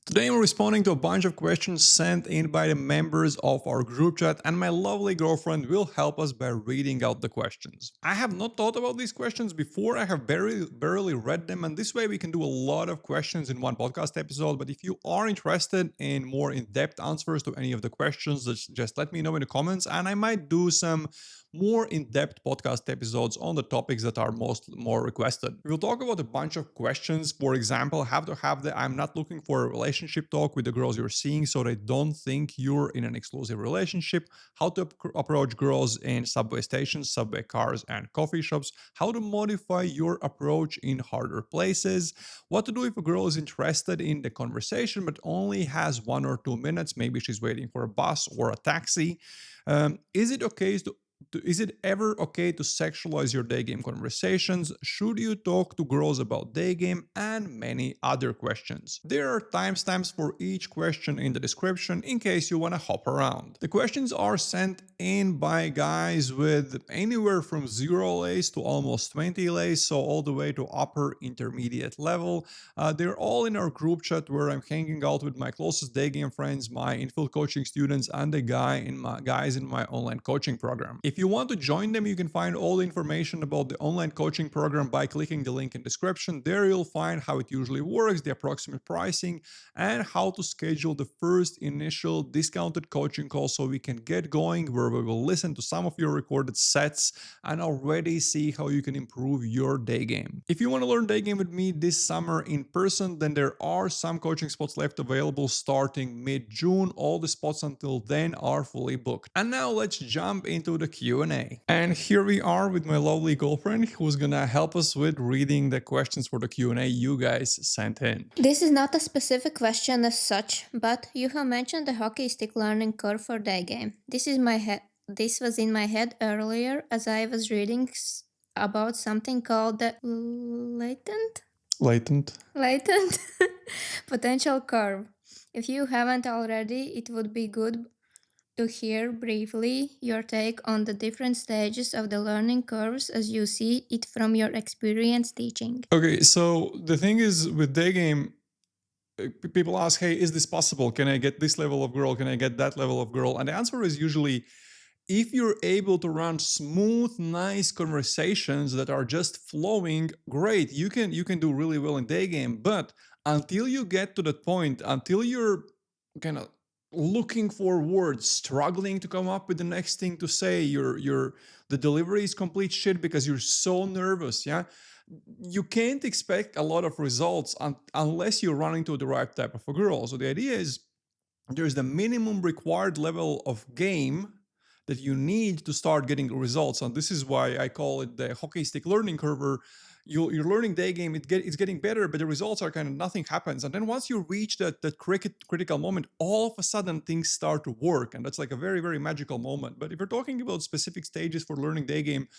Today I'm responding to a bunch of questions sent in by the members of our group chat, and my lovely girlfriend will help us by reading out the questions. I have not thought about these questions before, I have barely read them, and this way we can do a lot of questions in one podcast episode. But if you are interested in more in-depth answers to any of the questions, just let me know in the comments, and I might do some more in-depth podcast episodes on the topics that are more requested. We'll talk about a bunch of questions. For example, how to have the I'm not looking for a relationship talk with the girls you're seeing so they don't think you're in an exclusive relationship, how to approach girls in subway stations, subway cars, and coffee shops, how to modify your approach in harder places, what to do if a girl is interested in the conversation but only has 1 or 2 minutes, maybe she's waiting for a bus or a taxi. Is it ever okay to sexualize your day game conversations? Should you talk to girls about day game? And many other questions. There are timestamps for each question in the description in case you want to hop around. The questions are sent in by guys with anywhere from 0 lays to almost 20 lays, so all the way to upper intermediate level. They're all in our group chat where I'm hanging out with my closest day game friends, my infield coaching students, and the guys in my online coaching program. If you want to join them, you can find all the information about the online coaching program by clicking the link in description. There you'll find how it usually works, the approximate pricing, and how to schedule the first initial discounted coaching call so we can get going, where we will listen to some of your recorded sets and already see how you can improve your day game. If you want to learn day game with me this summer in person, then there are some coaching spots left available starting mid-June. All the spots until then are fully booked. And now let's jump into the Q&A. And here we are with my lovely girlfriend who's gonna help us with reading the questions for the Q&A you guys sent in. This is not a specific question as such, but you have mentioned the hockey stick learning curve for Daygame. This was in my head earlier as I was reading about something called the latent potential curve. If you haven't already, it would be good to hear briefly your take on the different stages of the learning curves as you see it from your experience teaching. Okay, so the thing is with Daygame, people ask, hey, is this possible? Can I get this level of girl? Can I get that level of girl? And the answer is usually, if you're able to run smooth, nice conversations that are just flowing, great. You can do really well in Daygame. But until you get to that point, until you're kind of looking for words, struggling to come up with the next thing to say, the delivery is complete shit because you're so nervous, yeah, you can't expect a lot of results unless you're running to the right type of a girl. So the idea is there's the minimum required level of game that you need to start getting results. And this is why I call it the hockey stick learning curve. You're learning day game, it's getting better, but the results are kind of nothing happens. And then once you reach that critical moment, all of a sudden things start to work. And that's like a very, very magical moment. But if you're talking about specific stages for learning day game,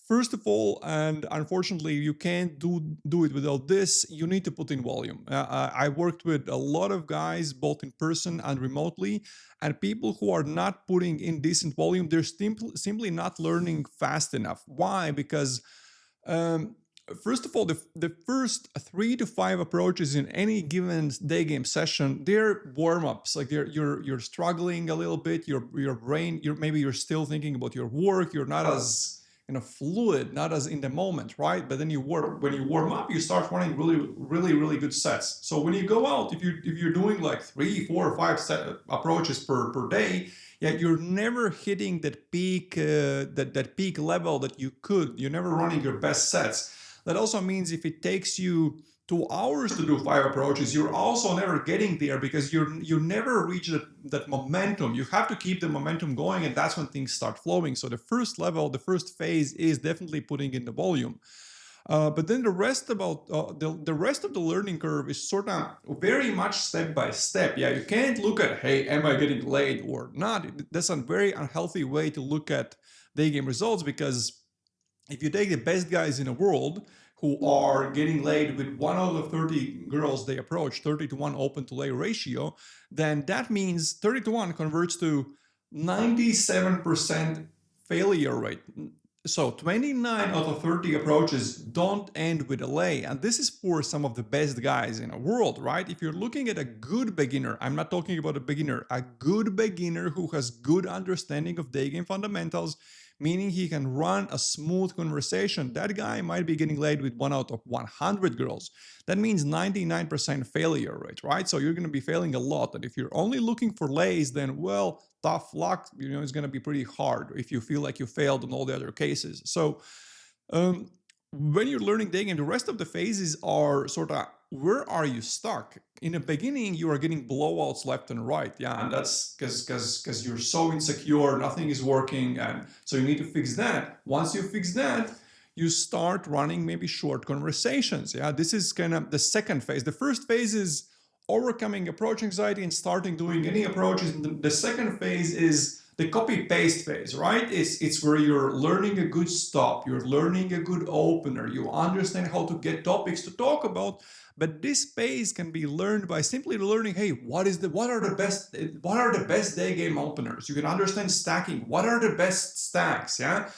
first of all, and unfortunately you can't do it without this, you need to put in volume. I worked with a lot of guys both in person and remotely, and people who are not putting in decent volume, they're simply not learning fast enough. Why? Because first of all, the first 3 to 5 approaches in any given day game session, they're warm-ups. Like you're struggling a little bit, your brain, maybe you're still thinking about your work, you're not as fluid, not as in the moment, right? But then when you warm up, you start running really good sets. So when you go out, if you're doing like 3, 4, 5 approaches per day, yeah, you're never hitting that peak that peak level that you could. You're never running your best sets. That also means if it takes you 2 hours to do 5 approaches, you're also never getting there because you never reach that momentum. You have to keep the momentum going, and that's when things start flowing. So the first level, the first phase is definitely putting in the volume. But then the rest of the learning curve is sort of very much step by step. Yeah, you can't look at, hey, am I getting laid or not? That's a very unhealthy way to look at day game results, because if you take the best guys in the world who are getting laid with 1 out of 30 girls they approach, 30 to 1 open to lay ratio, then that means 30 to 1 converts to 97% failure rate. So 29 out of 30 approaches don't end with a lay. And this is for some of the best guys in the world, right? If you're looking at a good beginner, I'm not talking about a beginner, a good beginner who has good understanding of day game fundamentals, meaning he can run a smooth conversation, that guy might be getting laid with 1 out of 100 girls. That means 99% failure rate, right? So you're going to be failing a lot. And if you're only looking for lays, then, well, tough luck, it's going to be pretty hard if you feel like you failed in all the other cases. So um, when you're learning Daygame, the rest of the phases are sort of, where are you stuck? In the beginning, you are getting blowouts left and right. Yeah, and that's because you're so insecure, nothing is working, and so you need to fix that. Once you fix that, you start running maybe short conversations. Yeah, this is kind of the second phase. The first phase is overcoming approach anxiety and starting doing any approaches. The second phase is the copy paste phase, right? It's where you're learning a good stop, you're learning a good opener, you understand how to get topics to talk about. But this phase can be learned by simply learning, hey, what are the best day game openers? You can understand stacking. What are the best stacks? Yeah.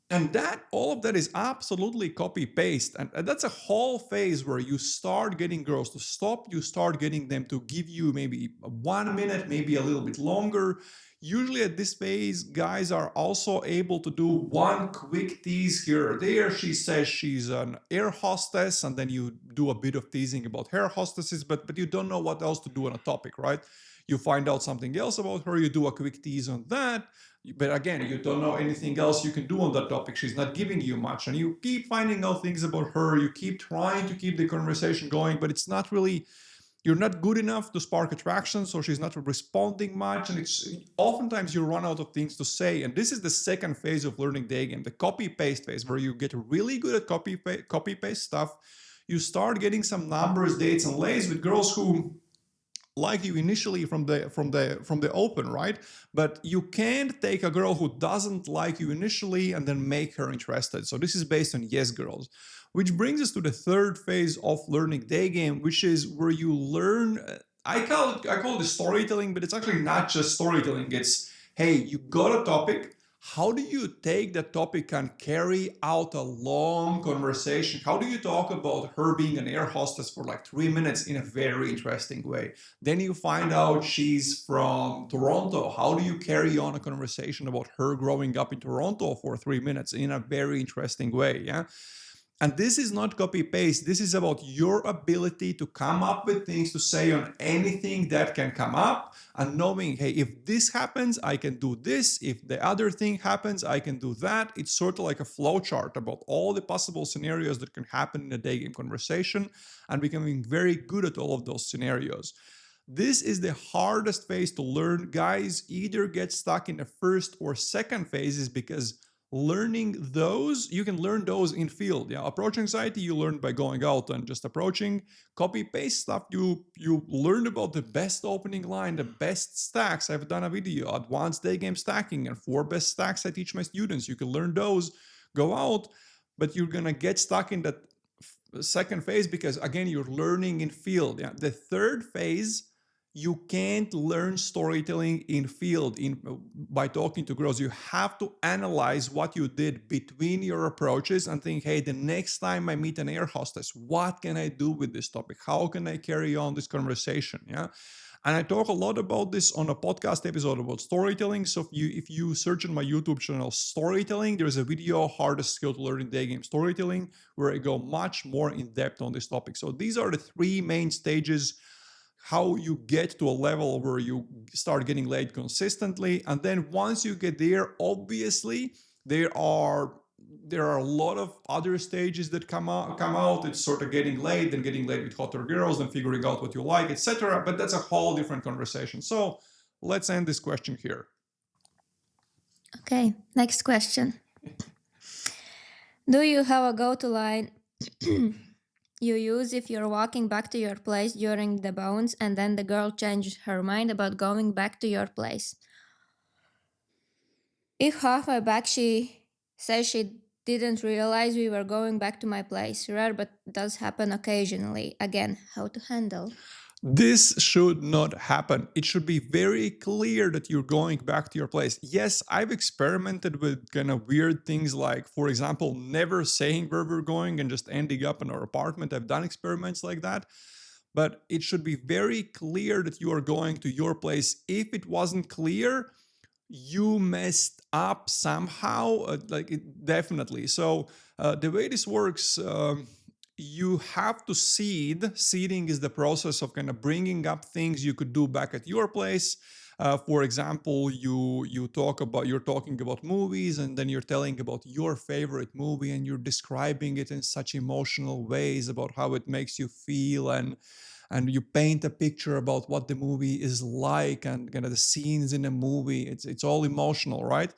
And that all of that is absolutely copy paste, and that's a whole phase where you start getting girls to stop, you start getting them to give you maybe 1 minute, maybe a little bit longer. Usually at this phase, guys are also able to do one quick tease here or there. She says she's an air hostess, and then you do a bit of teasing about air hostesses, but you don't know what else to do on a topic, right? You find out something else about her, you do a quick tease on that, but again, you don't know anything else you can do on that topic. She's not giving you much, and you keep finding out things about her, you keep trying to keep the conversation going, but it's not really, you're not good enough to spark attraction, so she's not responding much, and it's oftentimes you run out of things to say. And this is the second phase of learning day game, the copy paste phase, where you get really good at copy paste stuff. You start getting some numbers, dates, and lays with girls who like you initially from the open, right? But you can't take a girl who doesn't like you initially and then make her interested. So this is based on yes girls, which brings us to the third phase of learning day game, which is where you learn. I call it the storytelling, but it's actually not just storytelling. It's, hey, you got a topic. How do you take that topic and carry out a long conversation? How do you talk about her being an air hostess for like 3 minutes in a very interesting way? Then you find out she's from Toronto. How do you carry on a conversation about her growing up in Toronto for 3 minutes in a very interesting way? Yeah. And this is not copy paste. This is about your ability to come up with things to say on anything that can come up, and knowing, hey, if this happens, I can do this. If the other thing happens, I can do that. It's sort of like a flow chart about all the possible scenarios that can happen in a day game conversation, and becoming very good at all of those scenarios. This is the hardest phase to learn. Guys either get stuck in the first or second phases, because learning those, you can learn those in field. Yeah, approach anxiety you learn by going out and just approaching. Copy paste stuff, you learn about the best opening line, the best stacks. I've done a video, advanced day game stacking, and 4 best stacks I teach my students. You can learn those, go out, but you're gonna get stuck in that second phase because again you're learning in field. Yeah, the third phase, you can't learn storytelling in field by talking to girls. You have to analyze what you did between your approaches and think, hey, the next time I meet an air hostess, what can I do with this topic? How can I carry on this conversation? Yeah. And I talk a lot about this on a podcast episode about storytelling. So if you search on my YouTube channel storytelling, there's a video, hardest skill to learn in day game storytelling, where I go much more in depth on this topic. So these are the 3 main stages, how you get to a level where you start getting laid consistently. And then once you get there, obviously there are a lot of other stages that come out. It's sort of getting laid and getting laid with hotter girls and figuring out what you like, etc. But that's a whole different conversation. So let's end this question here. Okay, next question. Do you have a go to line you use if you're walking back to your place during the bounce and then the girl changes her mind about going back to your place? If halfway back she says she didn't realize we were going back to my place, rare but does happen occasionally. Again, how to handle? This should not happen. It should be very clear that you're going back to your place. Yes, I've experimented with kind of weird things like, for example, never saying where we're going and just ending up in our apartment. I've done experiments like that. But it should be very clear that you are going to your place. If it wasn't clear, you messed up somehow, definitely. So the way this works, you have to seed. Seeding is the process of kind of bringing up things you could do back at your place. For example, you're talking about movies, and then you're telling about your favorite movie, and you're describing it in such emotional ways about how it makes you feel, and you paint a picture about what the movie is like and kind of the scenes in the movie. It's all emotional, right?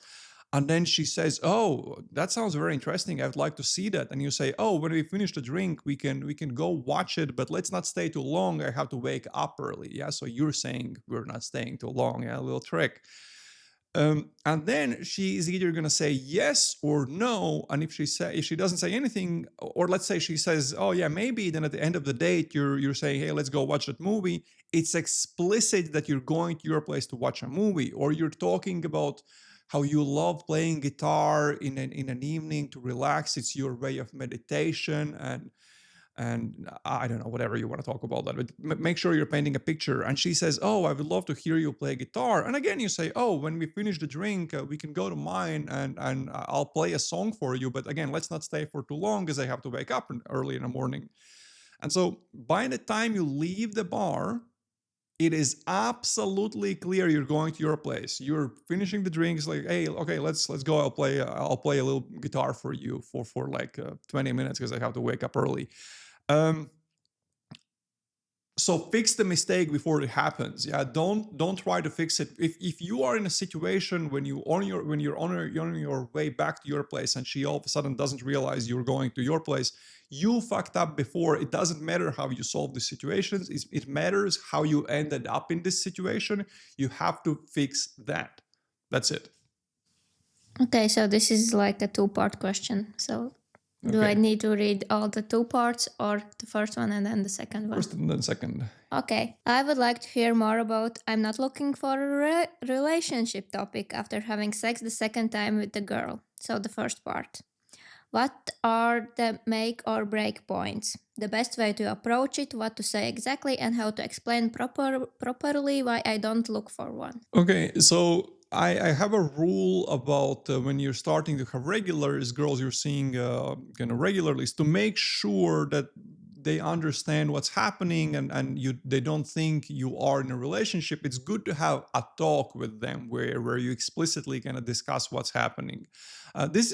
And then she says, "Oh, that sounds very interesting. I'd like to see that." And you say, "Oh, when we finish the drink, we can go watch it, but let's not stay too long. I have to wake up early." Yeah. So you're saying we're not staying too long. Yeah, a little trick. And then she is either going to say yes or no. And if she doesn't say anything, or let's say she says, "Oh yeah, maybe," then at the end of the date, you're saying, "Hey, let's go watch that movie." It's explicit that you're going to your place to watch a movie, or you're talking about how you love playing guitar in an evening to relax. It's your way of meditation, and I don't know, whatever you want to talk about that, but make sure you're painting a picture. And she says, "Oh, I would love to hear you play guitar." And again, you say, "Oh, when we finish the drink, we can go to mine, and I'll play a song for you. But again, let's not stay for too long because I have to wake up early in the morning." And so by the time you leave the bar, it is absolutely clear you're going to your place. You're finishing the drinks, like, "Hey, okay, let's go. I'll play a little guitar for you for like 20 minutes because I have to wake up early." Um, so fix the mistake before it happens. Yeah, don't try to fix it. If you are in a situation when you're on your way back to your place, and she all of a sudden doesn't realize you're going to your place, you fucked up before. It doesn't matter how you solve the situations. It matters how you ended up in this situation. You have to fix that. That's it. Okay, so this is like a two-part question. So do I Okay. need to read all the two parts, or the first one and then the second one? First and then second. Okay, I would like to hear more about I'm not looking for a relationship topic after having sex the second time with the girl. So the first part. What are the make or break points? The best way to approach it, what to say exactly, and how to explain properly why I don't look for one. Okay, so I have a rule about when you're starting to have regulars, girls you're seeing kind of regularly, is to make sure that they understand what's happening, and they don't think you are in a relationship. It's good to have a talk with them where you explicitly kind of discuss what's happening. This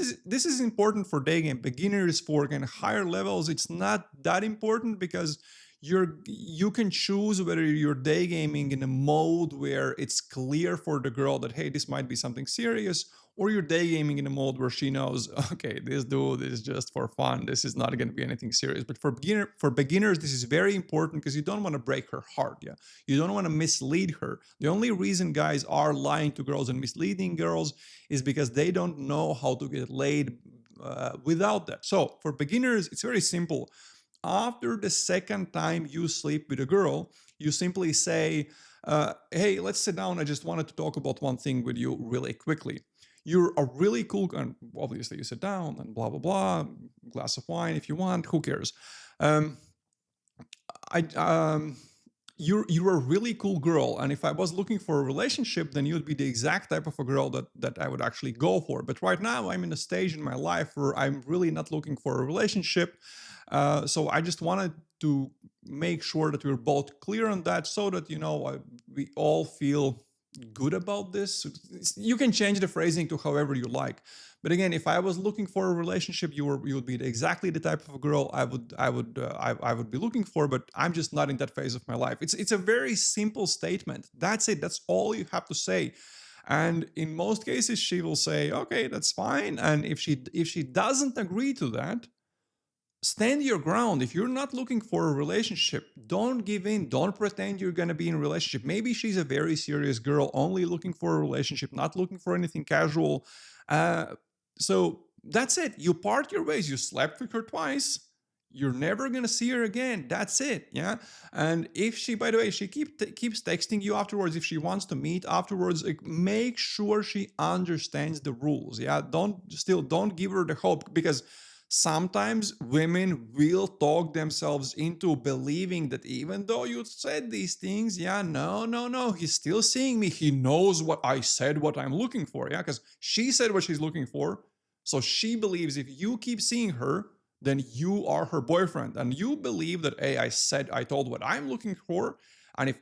is important for day game beginners. For kind of higher levels, it's not that important because you can choose whether you're day gaming in a mode where it's clear for the girl that, hey, this might be something serious, or you're day gaming in a mode where she knows, okay, this dude is just for fun, this is not going to be anything serious. But for beginners, this is very important because you don't want to break her heart. Yeah, you don't want to mislead her. The only reason guys are lying to girls and misleading girls is because they don't know how to get laid without that. So for beginners, it's very simple. After the second time you sleep with a girl, you simply say, "Hey, let's sit down. I just wanted to talk about one thing with you really quickly. You're a really cool," and obviously you sit down and blah blah blah, glass of wine if you want. Who cares? Um, I you're a really cool girl, and if I was looking for a relationship, then you'd be the exact type of a girl that I would actually go for. But right now, I'm in a stage in my life where I'm really not looking for a relationship. So I just wanted to make sure that we're both clear on that, so that we all feel good about this. You can change the phrasing to however you like. But again, if I was looking for a relationship, you would be exactly the type of a girl I would be looking for. But I'm just not in that phase of my life. It's a very simple statement. That's it. That's all you have to say. And in most cases, she will say, "Okay, that's fine." And if she doesn't agree to that, stand your ground. If you're not looking for a relationship, don't give in. Don't pretend you're going to be in a relationship. Maybe she's a very serious girl, only looking for a relationship, not looking for anything casual. So that's it. You part your ways. You slept with her twice. you're never gonna see her again. That's it. Yeah. And if she, by the way, she keeps texting you afterwards, if she wants to meet afterwards, like, make sure she understands the rules. Yeah. Don't give her the hope, because sometimes women will talk themselves into believing that even though you said these things, yeah, no, he's still seeing me. He knows what I said, what I'm looking for. Yeah. Because she said what she's looking for. So she believes if you keep seeing her, then you are her boyfriend, and you believe that, hey, I told what I'm looking for, and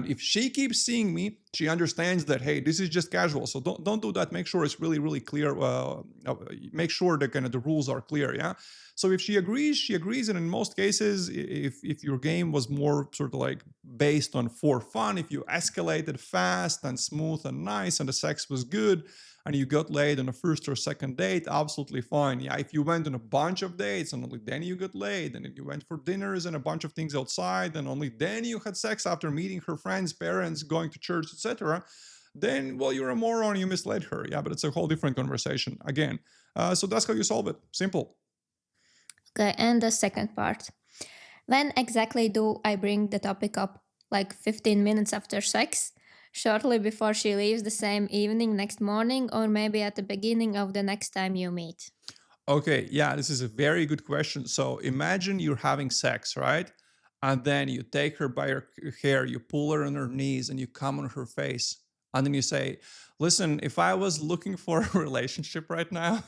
if she keeps seeing me, she understands that, hey, this is just casual. So don't do that. Make sure it's really really clear. Make sure that kind of the rules are clear. Yeah. So if she agrees, she agrees, and in most cases, if your game was more sort of like based on for fun, if you escalated fast and smooth and nice, and the sex was good, and you got laid on a first or second date, absolutely fine. Yeah, if you went on a bunch of dates and only then you got laid, and then you went for dinners and a bunch of things outside, and only then you had sex after meeting her friends, parents, going to church, etc., then, well, you're a moron, you misled her. Yeah, but it's a whole different conversation again. So that's how you solve it. Simple. Okay, and the second part. When exactly do I bring the topic up? Like 15 minutes after sex? Shortly before she leaves the same evening, next morning, or maybe at the beginning of the next time you meet? Okay, yeah, this is a very good question. So imagine you're having sex, right? And then you take her by her hair, you pull her on her knees, and you come on her face. And then you say, listen, if I was looking for a relationship right now,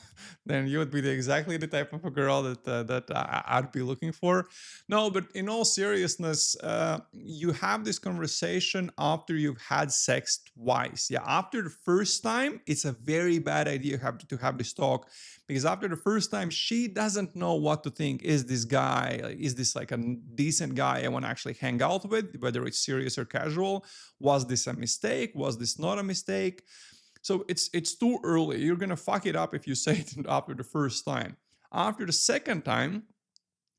then you would be exactly the type of a girl I'd be looking for. No, but in all seriousness, you have this conversation after you've had sex twice. Yeah, after the first time, it's a very bad idea to have this talk, because after the first time, she doesn't know what to think. Is this guy, is this like a decent guy I want to actually hang out with, whether it's serious or casual? Was this a mistake? Was this not a mistake? So it's too early. You're gonna fuck it up if you say it after the first time. After the second time,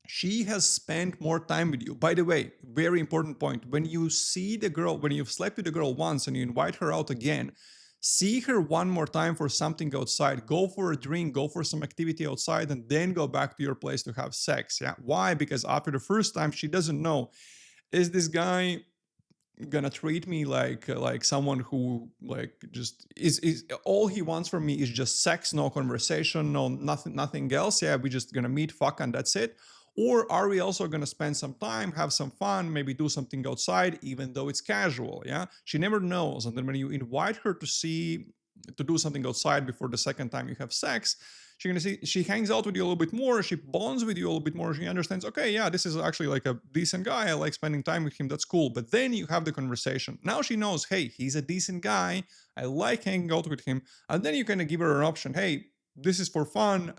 she has spent more time with you. By the way, very important point. When you see the girl, when you've slept with the girl once and you invite her out again, see her one more time for something outside. Go for a drink, go for some activity outside, and then go back to your place to have sex. Yeah. Why? Because after the first time, she doesn't know, is this guy gonna treat me like someone who like just is all he wants from me is just sex, no conversation, no nothing else. Yeah, we just gonna meet, fuck, and that's it. Or are we also gonna spend some time, have some fun, maybe do something outside, even though it's casual? Yeah, she never knows. And then when you invite her to do something outside before the second time you have sex, she's gonna see, she hangs out with you a little bit more, she bonds with you a little bit more, she understands, okay, yeah, this is actually like a decent guy, I like spending time with him, that's cool. But then you have the conversation, now she knows, hey, he's a decent guy, I like hanging out with him. And then you kind of give her an option, hey, this is for fun,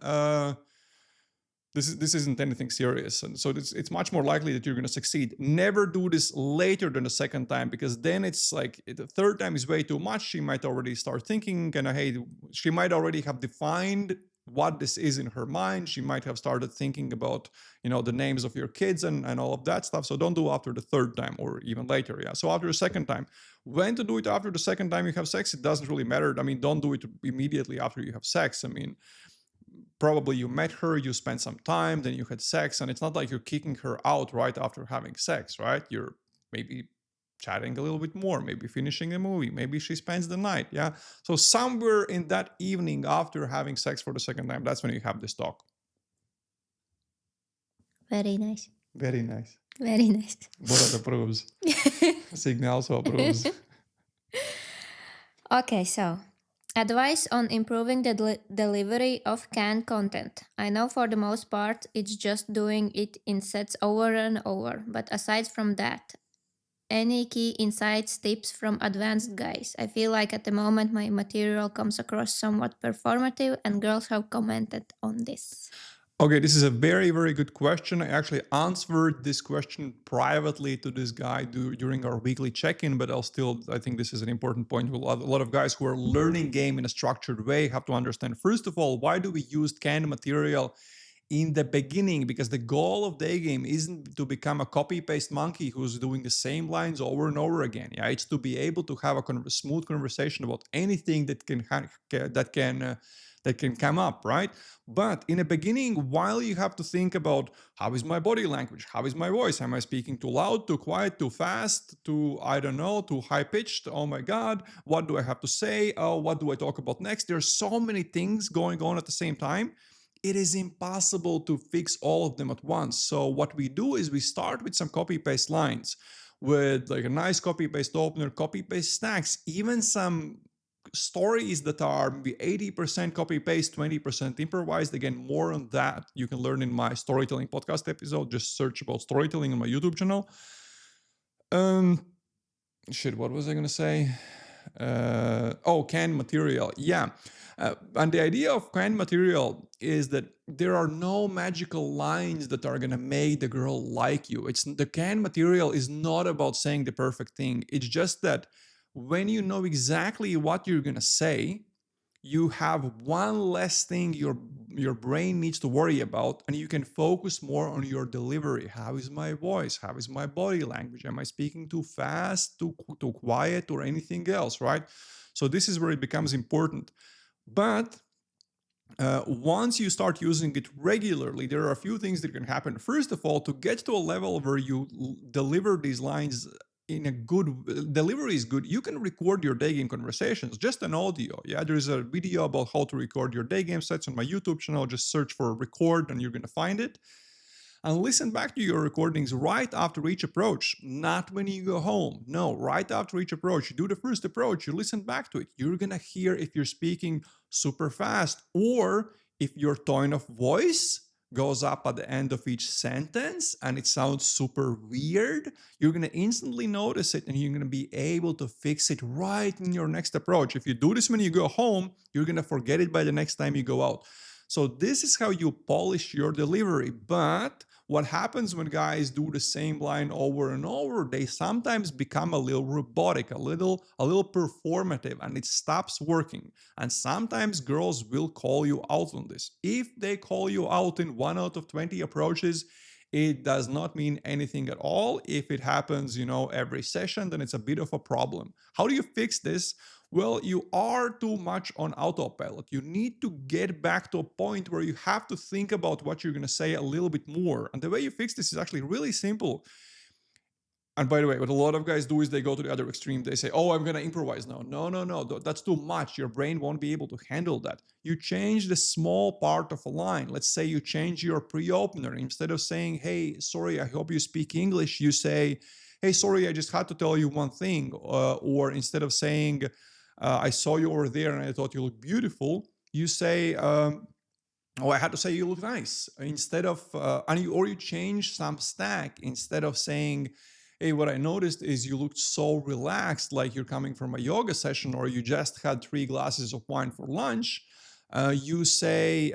this isn't anything serious. And so it's much more likely that you're going to succeed. Never do this later than the second time, because then it's like the third time is way too much. She might already start thinking, kind of, hey, she might already have defined what this is in her mind. She might have started thinking about, the names of your kids and all of that stuff. So don't do after the third time or even later. Yeah. So after the second time, when to do it after the second time you have sex, it doesn't really matter. I mean, don't do it immediately after you have sex. I mean, probably you met her, you spent some time, then you had sex, and it's not like you're kicking her out right after having sex, right? You're maybe chatting a little bit more, maybe finishing a movie, maybe she spends the night. Yeah. So somewhere in that evening after having sex for the second time, that's when you have this talk. Very nice. Very nice. Very nice. Borat approves. Signe also approves. Okay, so advice on improving the delivery of canned content. I know for the most part it's just doing it in sets over and over, but aside from that, any key insights, tips from advanced guys? I feel like at the moment my material comes across somewhat performative, and girls have commented on this. Okay, this is a very, very good question. I actually answered this question privately to this guy during our weekly check-in, but I think this is an important point. A lot of guys who are learning game in a structured way have to understand, first of all, why do we use canned material in the beginning, because the goal of Daygame isn't to become a copy-paste monkey who's doing the same lines over and over again. Yeah, it's to be able to have a smooth conversation about anything that can come up, right? But in the beginning, while you have to think about how is my body language, how is my voice, am I speaking too loud, too quiet, too fast, too, I don't know, too high pitched, oh my god, what do I have to say, oh, what do I talk about next? There's so many things going on at the same time. It is impossible to fix all of them at once. So what we do is we start with some copy paste lines with like a nice copy paste opener, copy paste stacks, even some stories that are maybe 80% copy paste, 20% improvised. Again, more on that you can learn in my storytelling podcast episode. Just search about storytelling on my YouTube channel. Shit, what was I gonna say? Canned material. Yeah. And the idea of canned material is that there are no magical lines that are gonna make the girl like you. It's the canned material is not about saying the perfect thing. It's just that when you know exactly what you're gonna say, you have one less thing your brain needs to worry about, and you can focus more on your delivery. How is my voice? How is my body language? Am I speaking too fast, too quiet, or anything else, right? So this is where it becomes important. But once you start using it regularly, there are a few things that can happen. First of all, to get to a level where you deliver these lines in a good delivery is good, you can record your day game conversations, just an audio. Yeah, there's a video about how to record your day game sets on my YouTube channel. Just search for record and you're going to find it. And listen back to your recordings right after each approach, not when you go home. No, right after each approach. You do the first approach, you listen back to it. You're gonna hear if you're speaking super fast or if your tone of voice goes up at the end of each sentence and it sounds super weird. You're gonna instantly notice it and you're gonna be able to fix it right in your next approach. If you do this when you go home, you're gonna forget it by the next time you go out. So this is how you polish your delivery. But what happens when guys do the same line over and over, they sometimes become a little robotic, a little performative, and it stops working. And sometimes girls will call you out on this. If they call you out in 1 out of 20 approaches, it does not mean anything at all. If it happens, every session, then it's a bit of a problem. How do you fix this? Well, you are too much on autopilot. You need to get back to a point where you have to think about what you're going to say a little bit more. And the way you fix this is actually really simple. And by the way, what a lot of guys do is they go to the other extreme. They say, oh, I'm going to improvise now. No. That's too much. Your brain won't be able to handle that. You change the small part of a line. Let's say you change your pre-opener. Instead of saying, hey, sorry, I hope you speak English, you say, hey, sorry, I just had to tell you one thing. Or instead of saying, I saw you over there and I thought you look beautiful, you say, oh, I had to say you look nice. Instead of, or you change some stack. Instead of saying, hey, what I noticed is you looked so relaxed, like you're coming from a yoga session or you just had 3 glasses of wine for lunch. You say,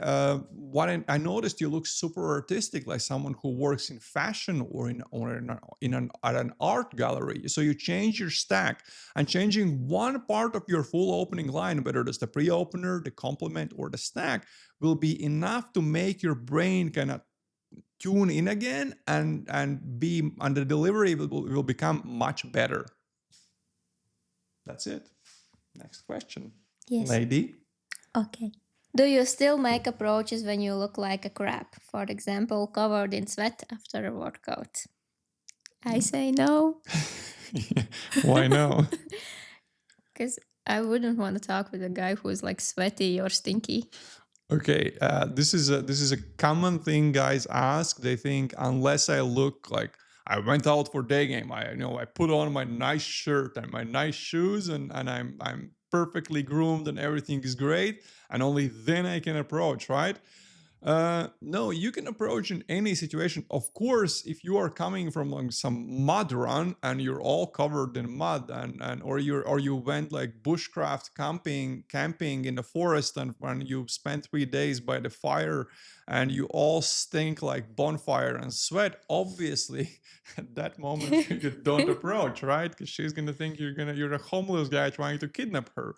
what I noticed you look super artistic, like someone who works in fashion or at an art gallery. So you change your stack, and changing one part of your full opening line, whether it's the pre-opener, the complement, or the stack, will be enough to make your brain kind of tune in again and the delivery will become much better. That's it. Next question. Yes. Lady. Okay. Do you still make approaches when you look like a crap? For example, covered in sweat after a workout? I say no. Why no? Because I wouldn't want to talk with a guy who's like sweaty or stinky. Okay, this is a common thing guys ask. They think unless I look like I went out for day game, I put on my nice shirt and my nice shoes and I'm perfectly groomed and everything is great, and only then I can approach, right? No, you can approach in any situation. Of course, if you are coming from like some mud run and you're all covered in mud, or you went like bushcraft camping in the forest, and when you spent 3 days by the fire and you all stink like bonfire and sweat, obviously at that moment you don't approach, right? Because she's gonna think you're a homeless guy trying to kidnap her.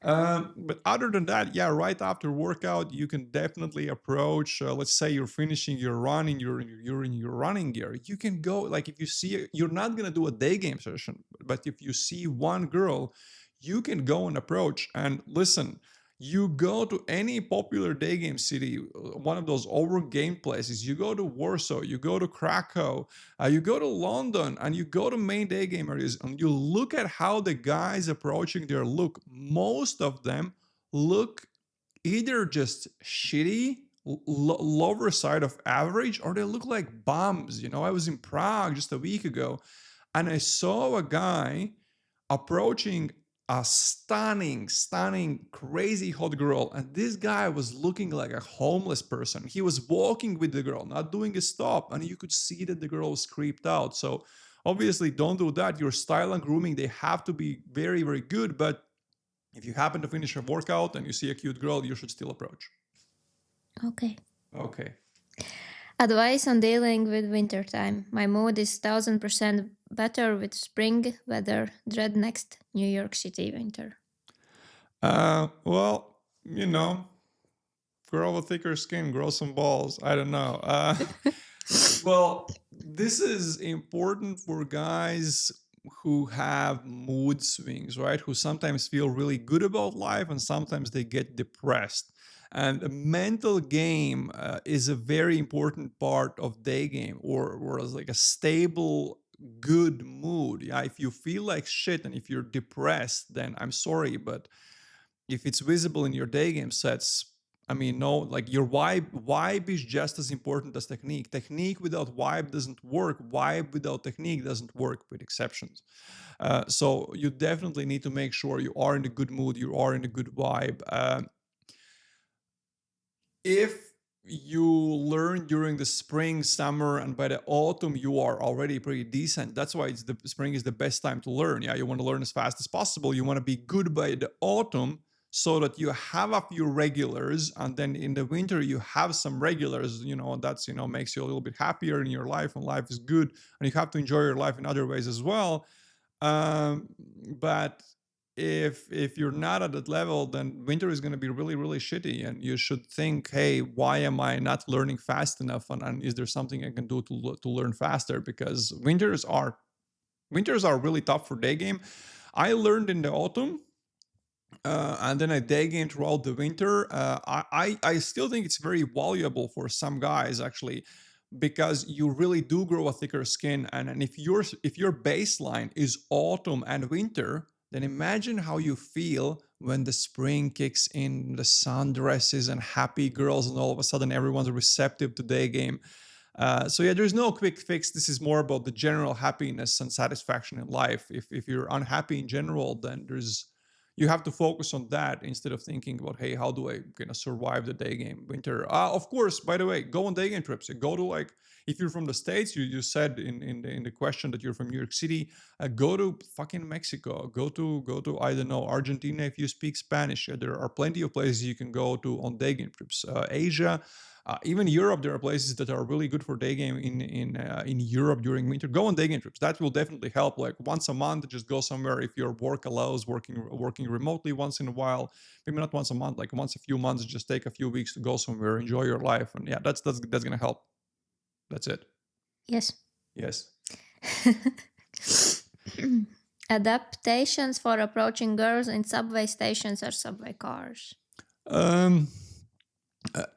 But other than that, yeah, right after workout, you can definitely approach. Let's say you're finishing your run and you're in your running gear. You can go like if you see you're not gonna do a day game session, but if you see one girl, you can go and approach and listen. You go to any popular day game city, one of those over game places. You go to Warsaw, you go to Krakow, you go to London and you go to main day game areas and you look at how the guys approaching their look. Most of them look either just shitty, lower side of average, or they look like bums. You know, I was in Prague just a week ago and I saw a guy approaching a stunning, crazy hot girl. And this guy was looking like a homeless person. He was walking with the girl, not doing a stop. And you could see that the girl was creeped out. So obviously, don't do that. Your style and grooming, they have to be very, very good. But if you happen to finish a workout and you see a cute girl, you should still approach. Okay. Okay. Advice on dealing with wintertime. My mood is 1000% better with spring weather. Dread next New York City winter. Well, you know, grow a thicker skin, grow some balls. I don't know. Well, this is important for guys who have mood swings, right? Who sometimes feel really good about life and sometimes they get depressed. And the mental game is a very important part of day game, or as like a stable, good mood. Yeah, if you feel like shit and if you're depressed, then I'm sorry, but if it's visible in your day game sets, I mean, no, like your vibe is just as important as technique. Technique without vibe doesn't work. Vibe without technique doesn't work, with exceptions. So you definitely need to make sure you are in a good mood, you are in a good vibe. If you learn during the spring, summer, and by the autumn you are already pretty decent, that's why it's the spring is the best time to learn. Yeah, you want to learn as fast as possible. You want to be good by the autumn so that you have a few regulars, and then in the winter you have some regulars. You know, that's, you know, makes you a little bit happier in your life, and life is good, and you have to enjoy your life in other ways as well. um, but if you're not at that level, then winter is going to be really, really shitty, and you should think, hey, why am I not learning fast enough, and is there something I can do to learn faster? Because winters are really tough for day game. I learned in the autumn, and then I day game throughout the winter. I still think it's very valuable for some guys, actually, because you really do grow a thicker skin. And if your baseline is autumn and winter, then imagine how you feel when the spring kicks in, the sundresses and happy girls, and all of a sudden everyone's receptive to day game. So yeah, there's no quick fix. This is more about the general happiness and satisfaction in life. If you're unhappy in general, then you have to focus on that instead of thinking about, hey, how do I gonna survive the day game winter? Of course, by the way, go on day game trips. Go to, like, if you're from the States, you said in the question that you're from New York City, go to fucking Mexico, go to I don't know, Argentina if you speak Spanish. There are plenty of places you can go to on day game trips. Asia, even Europe, there are places that are really good for day game in Europe during winter. Go on day game trips. That will definitely help. Like once a month, just go somewhere. If your work allows, working remotely once in a while, maybe not once a month, like once a few months, just take a few weeks to go somewhere, enjoy your life, and yeah, that's gonna help. That's it. Yes. Yes. Adaptations for approaching girls in subway stations or subway cars. Um,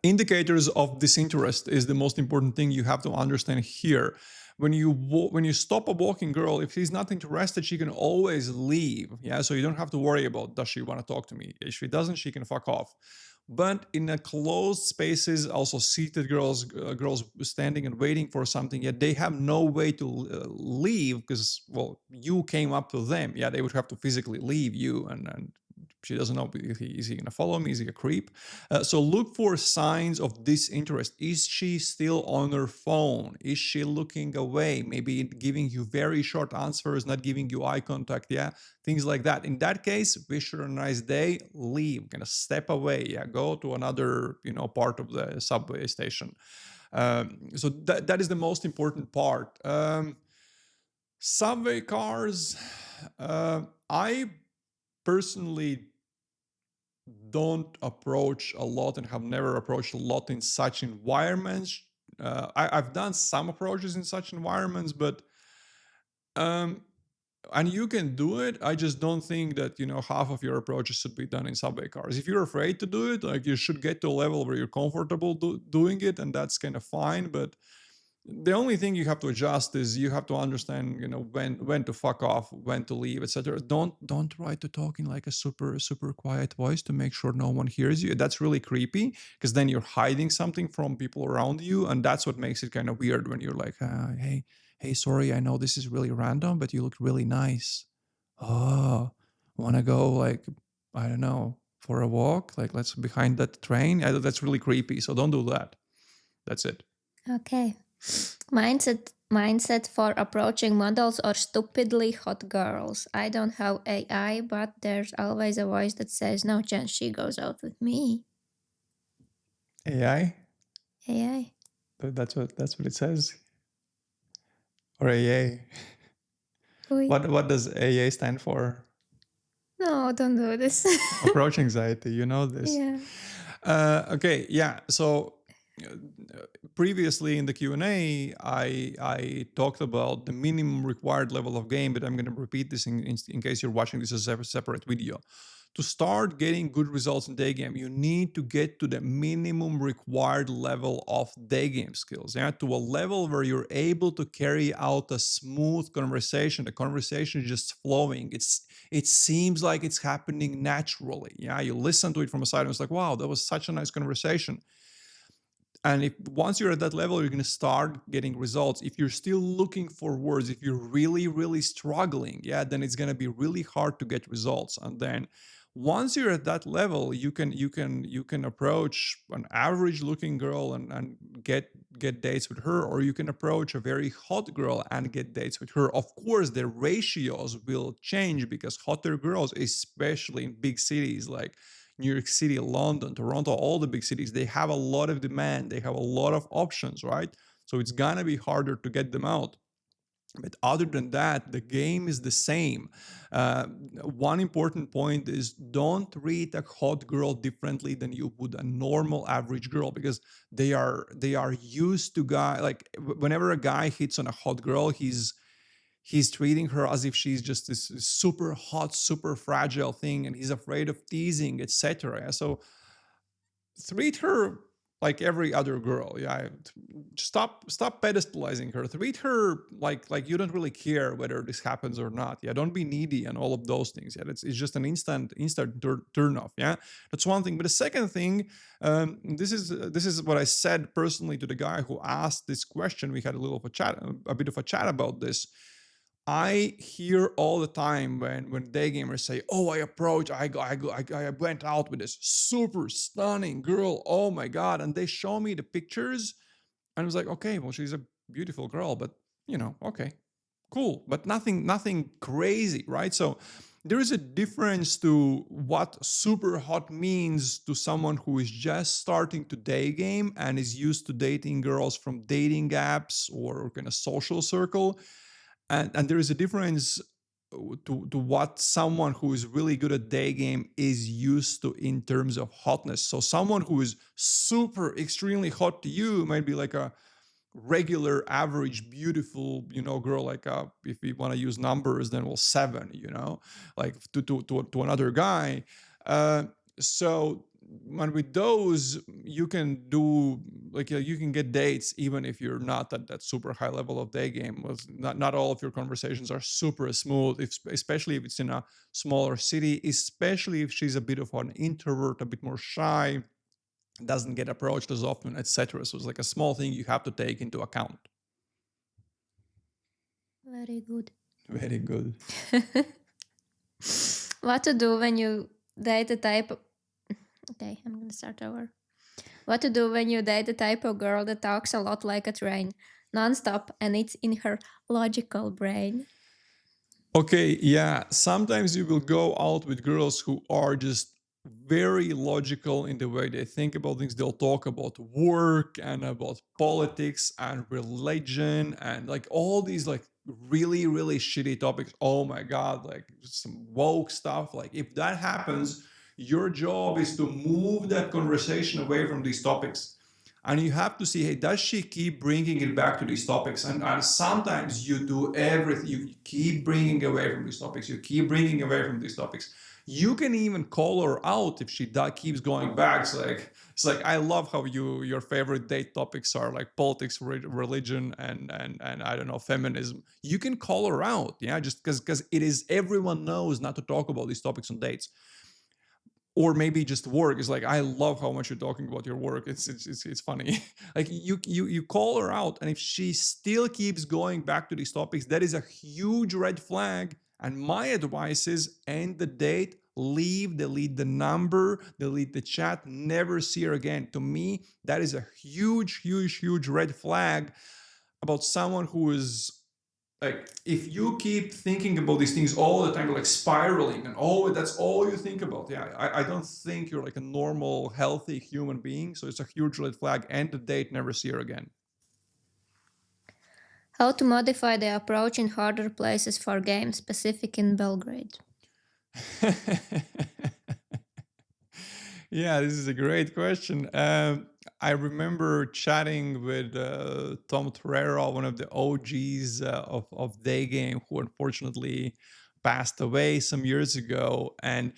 Indicators of disinterest is the most important thing you have to understand here. When you stop a walking girl, if she's not interested, she can always leave. Yeah, so you don't have to worry about, does she want to talk to me? If she doesn't, she can fuck off. But in a closed spaces, also seated girls standing and waiting for something, yet they have no way to leave because, well, you came up to them. Yeah, they would have to physically leave you, and she doesn't know, is he going to follow me? Is he a creep? So look for signs of disinterest. Is she still on her phone? Is she looking away? Maybe giving you very short answers, not giving you eye contact. Yeah, things like that. In that case, wish her a nice day. Leave. Gonna step away. Yeah, go to another part of the subway station. So that is the most important part. Subway cars. I personally don't approach a lot and have never approached a lot in such environments. I've done some approaches in such environments, but um, and you can do it. I just don't think that half of your approaches should be done in subway cars. If you're afraid to do it, like, you should get to a level where you're comfortable doing it, and that's kind of fine. But the only thing you have to adjust is you have to understand, when to fuck off, when to leave, etc. Don't try to talk in like a super quiet voice to make sure no one hears you. That's really creepy, because then you're hiding something from people around you, and that's what makes it kind of weird when you're like, hey, sorry, I know this is really random, but you look really nice. Oh, want to go, like, I don't know, for a walk? Like, let's behind that train. That's really creepy. So don't do that. That's it. Okay. Mindset for approaching models or stupidly hot girls. I don't have AI, but there's always a voice that says no chance she goes out with me. AI? AI. That's what it says. Or AA. Oi. What does AA stand for? No, don't do this. Approach anxiety. You know this. Yeah. Okay. Yeah. So uh, previously in the Q&A, I talked about the minimum required level of game, but I'm going to repeat this in case you're watching this as a separate video. To start getting good results in Daygame, you need to get to the minimum required level of Daygame skills, yeah, to a level where you're able to carry out a smooth conversation. The conversation is just flowing. It seems like it's happening naturally. Yeah, you listen to it from a side and it's like, wow, that was such a nice conversation. And if once you're at that level, you're going to start getting results. If you're still looking for words, if you're really struggling, yeah, then it's going to be really hard to get results. And then once you're at that level, you can approach an average looking girl and get dates with her, or you can approach a very hot girl and get dates with her. Of course, the ratios will change, because hotter girls, especially in big cities like New York City, London, Toronto, all the big cities, they have a lot of demand. They have a lot of options, right? So it's gonna be harder to get them out. But other than that, the game is the same. One important point is, don't treat a hot girl differently than you would a normal average girl, because they are used to guy, like, whenever a guy hits on a hot girl, he's treating her as if she's just this super hot, super fragile thing, and he's afraid of teasing, etc. So treat her like every other girl. Yeah, stop pedestalizing her. Treat her like you don't really care whether this happens or not. Yeah, don't be needy and all of those things. Yeah, it's just an instant turn off. Yeah, that's one thing. But the second thing, this is what I said personally to the guy who asked this question. We had a bit of a chat about this. I hear all the time when day gamers say, "Oh, I went out with this super stunning girl. Oh my god!" And they show me the pictures, and I was like, "Okay, well, she's a beautiful girl, but okay, cool, but nothing crazy, right?" So there is a difference to what super hot means to someone who is just starting to day game and is used to dating girls from dating apps or kind of social circle, and there is a difference to what someone who is really good at day game is used to in terms of hotness. So someone who is super extremely hot to you might be like a regular average beautiful girl, like if we want to use numbers, then well, 7, like to another guy. So and with those, you can do, like, you can get dates even if you're not at that super high level of day game. Not all of your conversations are super smooth, especially if it's in a smaller city, especially if she's a bit of an introvert, a bit more shy, doesn't get approached as often, etc. So it's like a small thing you have to take into account. Very good. Very good. What to do when you date a type of... Okay, I'm gonna start over. What to do when you date a type of girl that talks a lot like a train, non-stop, and it's in her logical brain? Okay, yeah. Sometimes you will go out with girls who are just very logical in the way they think about things. They'll talk about work and about politics and religion and like all these like really shitty topics. Oh my god, like some woke stuff. Like if that happens, Your job is to move that conversation away from these topics. And you have to see, hey, does she keep bringing it back to these topics? And sometimes you do everything, you keep bringing away from these topics, you keep bringing away from these topics. You can even call her out if she keeps going back. It's like I love how your favorite date topics are like politics, religion, and I don't know, feminism. You can call her out, yeah, just because it is, everyone knows not to talk about these topics on dates. Or maybe just work. Is like, I love how much you're talking about your work. It's funny. Like you call her out, and if she still keeps going back to these topics, that is a huge red flag. And my advice is end the date, leave, delete the number, delete the chat, never see her again. To me, that is a huge, huge, huge red flag about someone who is like, if you keep thinking about these things all the time, like spiraling, and oh, that's all you think about. Yeah, I don't think you're like a normal, healthy human being. So it's a huge red flag. End the date, never see her again. How to modify the approach in harder places for games, specific in Belgrade? Yeah, this is a great question. I remember chatting with Tom Torero, one of the OGs of Daygame, who unfortunately passed away some years ago. And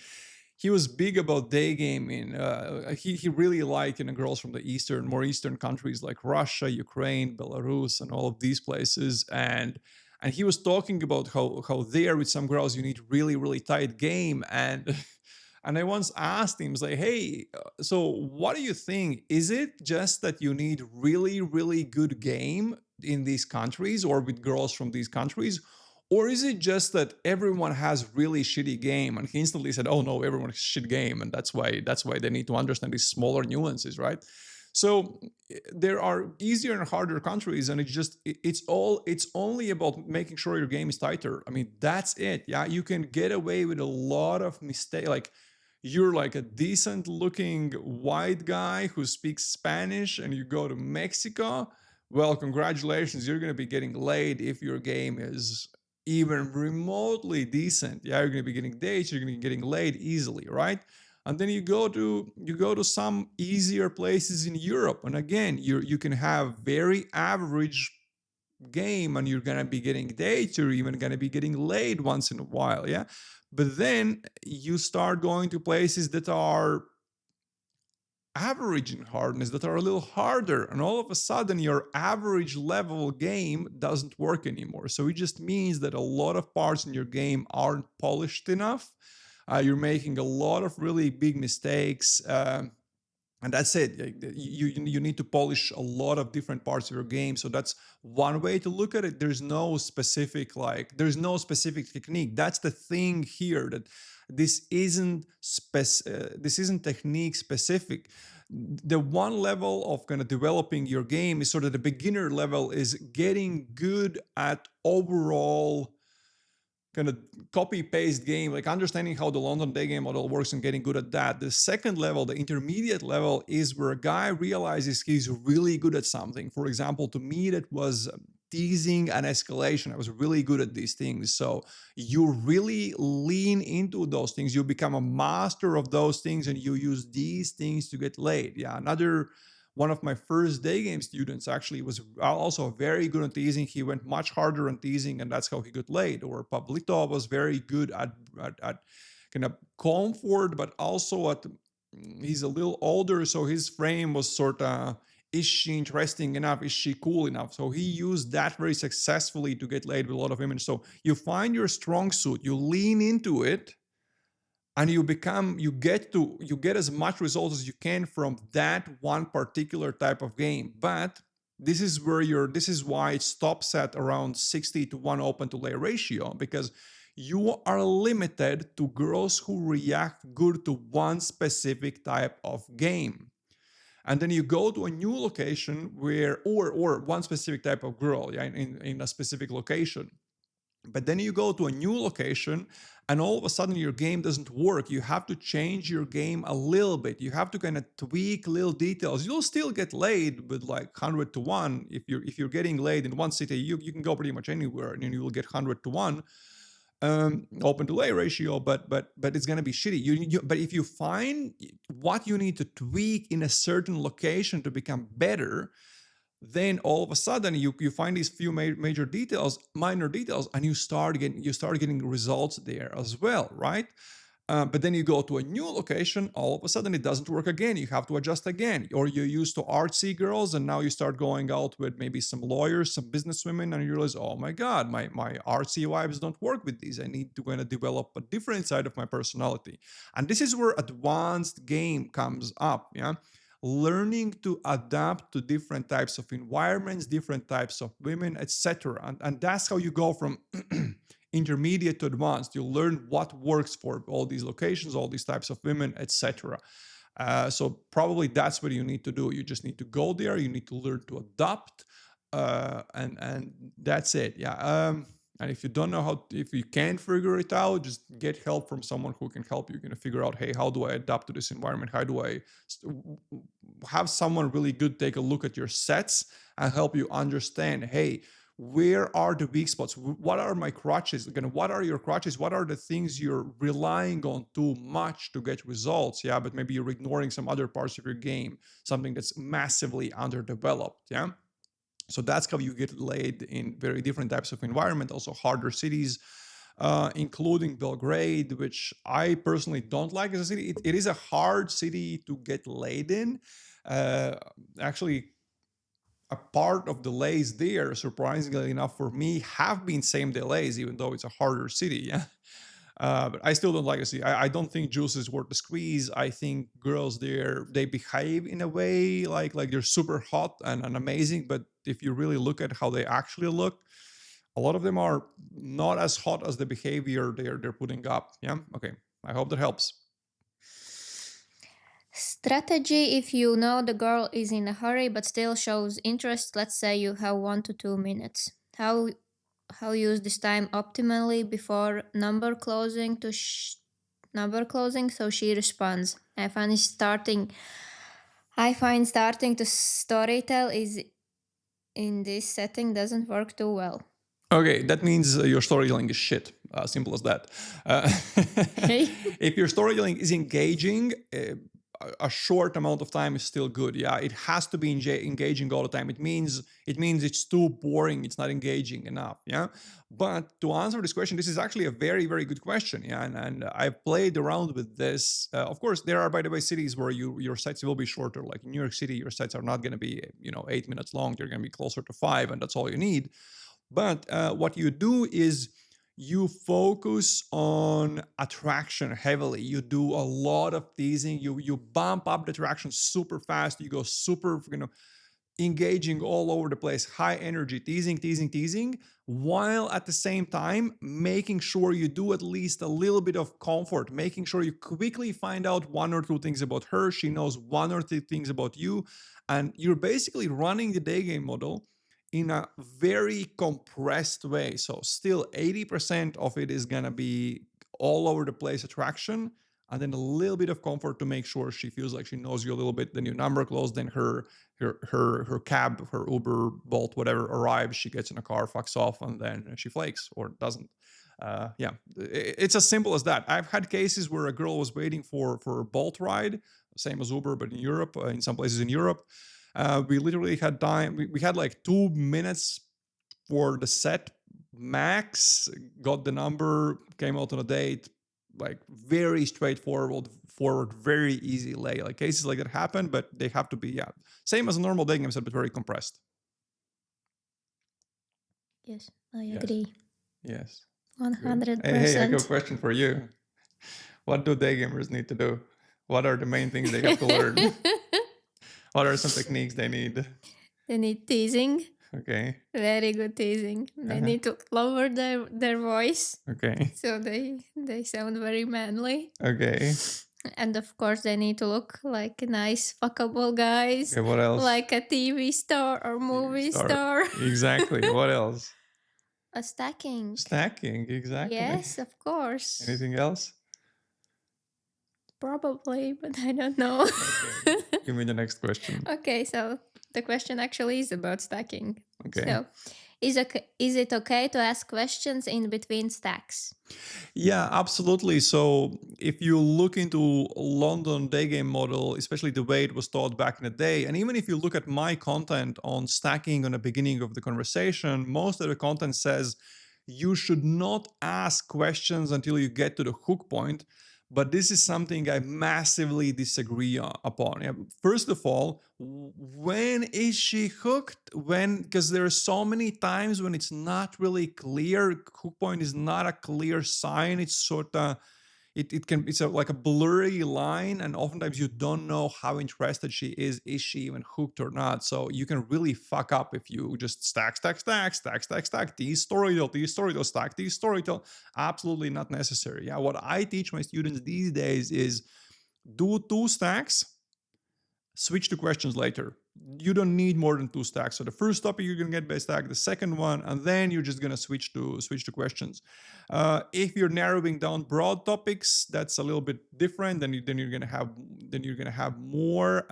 he was big about Daygaming. He really liked, girls from the more eastern countries like Russia, Ukraine, Belarus, and all of these places. And he was talking about how there with some girls you need really, really tight game. And and I once asked him, I was like, hey, so what do you think? Is it just that you need really, really good game in these countries or with girls from these countries? Or is it just that everyone has really shitty game? And he instantly said, oh no, everyone has shit game. And that's why they need to understand these smaller nuances, right? So there are easier and harder countries, and it's only about making sure your game is tighter. I mean, that's it. Yeah, you can get away with a lot of mistake. Like, you're like a decent looking white guy who speaks Spanish and you go to Mexico. Well, congratulations, you're going to be getting laid if your game is even remotely decent. Yeah, you're going to be getting dates, you're going to be getting laid easily, right? And then you go to some easier places in Europe, and again, you can have very average game and you're gonna be getting dates, you're even gonna be getting laid once in a while, yeah. But then you start going to places that are average in hardness, that are a little harder, and all of a sudden your average level game doesn't work anymore. So it just means that a lot of parts in your game aren't polished enough. You're making a lot of really big mistakes. And that's it. You need to polish a lot of different parts of your game. So that's one way to look at it. There's no specific technique. That's the thing here, that this isn't technique specific. The one level of kind of developing your game is sort of the beginner level, is getting good at overall kind of copy paste game, like understanding how the London day game model works and getting good at that. The second level, the intermediate level, is where a guy realizes he's really good at something. For example, to me, that was teasing and escalation. I was really good at these things. So you really lean into those things. You become a master of those things and you use these things to get laid. Yeah, another one of my first day game students actually was also very good at teasing. He went much harder on teasing, and that's how he got laid. Or Pablito was very good at kind of comfort, but also he's a little older, so his frame was sort of, is she interesting enough? Is she cool enough? So he used that very successfully to get laid with a lot of women. So you find your strong suit, you lean into it, and you get as much results as you can from that one particular type of game. But this is why it stops at around 60-1 open to lay ratio, because you are limited to girls who react good to one specific type of game. And then you go to a new location where, or one specific type of girl, yeah, in a specific location. But then you go to a new location and all of a sudden your game doesn't work. You have to change your game a little bit. You have to kind of tweak little details. You'll still get laid with like 100-1. If you're getting laid in one city, you can go pretty much anywhere and you will get 100-1. open to lay ratio, but it's going to be shitty. But if you find what you need to tweak in a certain location to become better, then all of a sudden you find these few minor details, and you start getting results there as well, right? But then you go to a new location, all of a sudden it doesn't work again. You have to adjust again. Or you're used to artsy girls, and now you start going out with maybe some lawyers, some businesswomen, and you realize, oh my God, my artsy vibes don't work with these. I need to kind of develop a different side of my personality. And this is where advanced game comes up, yeah? Learning to adapt to different types of environments, different types of women, etc. And that's how you go from intermediate to advanced. You learn what works for all these locations, all these types of women, etc. So probably that's what you need to do. You just need to go there. You need to learn to adapt, and that's it. Yeah. And if you don't know if you can't figure it out, just get help from someone who can help you. You're gonna figure out, hey, how do I adapt to this environment? How do I have someone really good take a look at your sets and help you understand, hey, where are the weak spots? What are my crutches? Again, what are your crutches? What are the things you're relying on too much to get results? Yeah, but maybe you're ignoring some other parts of your game, something that's massively underdeveloped. Yeah. So that's how you get laid in very different types of environment, also harder cities, including Belgrade, which I personally don't like as a city. It is a hard city to get laid in. Actually, a part of the lays there, surprisingly enough for me, have been same-day lays, even though it's a harder city. Yeah. But I still don't like the city. I don't think juice is worth the squeeze. I think girls there, they behave in a way like they're super hot and amazing. But if you really look at how they actually look, a lot of them are not as hot as the behavior they're putting up. Yeah. Okay. I hope that helps. Strategy if you know the girl is in a hurry but still shows interest. Let's say you have 1 to 2 minutes. How use this time optimally before number closing so she responds. I find starting to storytell is in this setting doesn't work too well. Okay, that means your storytelling is shit. Simple as that. If your storytelling is engaging, a short amount of time is still good. Yeah, it has to be engaging all the time. It means it's too boring. It's not engaging enough. Yeah, but to answer this question, this is actually a very, very good question. Yeah, and I've played around with this. Of course, there are, by the way, cities where your sets will be shorter. Like in New York City, your sets are not going to be 8 minutes long. They're going to be closer to 5, and that's all you need. But what you do is you focus on attraction heavily. You do a lot of teasing. You bump up the attraction super fast. You go super, engaging all over the place, high energy, teasing, while at the same time making sure you do at least a little bit of comfort, making sure you quickly find out 1 or 2 things about her. She knows 1 or 2 things about you. And you're basically running the day game model in a very compressed way. So still 80% of it is going to be all over the place attraction, and then a little bit of comfort to make sure she feels like she knows you a little bit. Then your number closed, then her cab, her Uber, Bolt, whatever arrives, she gets in a car, fucks off, and then she flakes or doesn't. Yeah, it's as simple as that. I've had cases where a girl was waiting for a Bolt ride, same as Uber, but in Europe, in some places in Europe. We literally had time. We had like 2 minutes for the set max. Got the number, came out on a date. Like very straightforward, very easy lay. Like cases like that happen, but they have to be same as a normal day game set, but very compressed. Yes, I agree. Yes. 100%. Hey, I got a question for you. What do day gamers need to do? What are the main things they have to learn? What are some techniques they need? They need teasing. Okay. Very good teasing. They need to lower their voice. Okay. So they sound very manly. Okay. And of course, they need to look like nice, fuckable guys. Okay, what else? Like a TV star or movie star. Exactly. What else? A stacking. Stacking, exactly. Yes, of course. Anything else? Probably, but I don't know. Okay. Give me the next question. Okay, so the question actually is about stacking. Okay. So Is it okay to ask questions in between stacks? Yeah, absolutely. So if you look into London day game model, especially the way it was taught back in the day, and even if you look at my content on stacking on the beginning of the conversation, most of the content says you should not ask questions until you get to the hook point. But this is something I massively disagree upon. Yeah, first of all, when is she hooked? When, because there are so many times when it's not really clear. Hook point is not a clear sign. It's sort of it's like a blurry line, and oftentimes you don't know how interested she is. Is she even hooked or not? So you can really fuck up if you just stack these storytell stack these storytell. Absolutely not necessary. Yeah, what I teach my students these days is do two stacks, switch to questions later. You don't need more than two stacks. So the first topic you're gonna get by stack, the second one, and then you're just gonna switch to questions. If you're narrowing down broad topics, that's a little bit different. Then you're gonna have more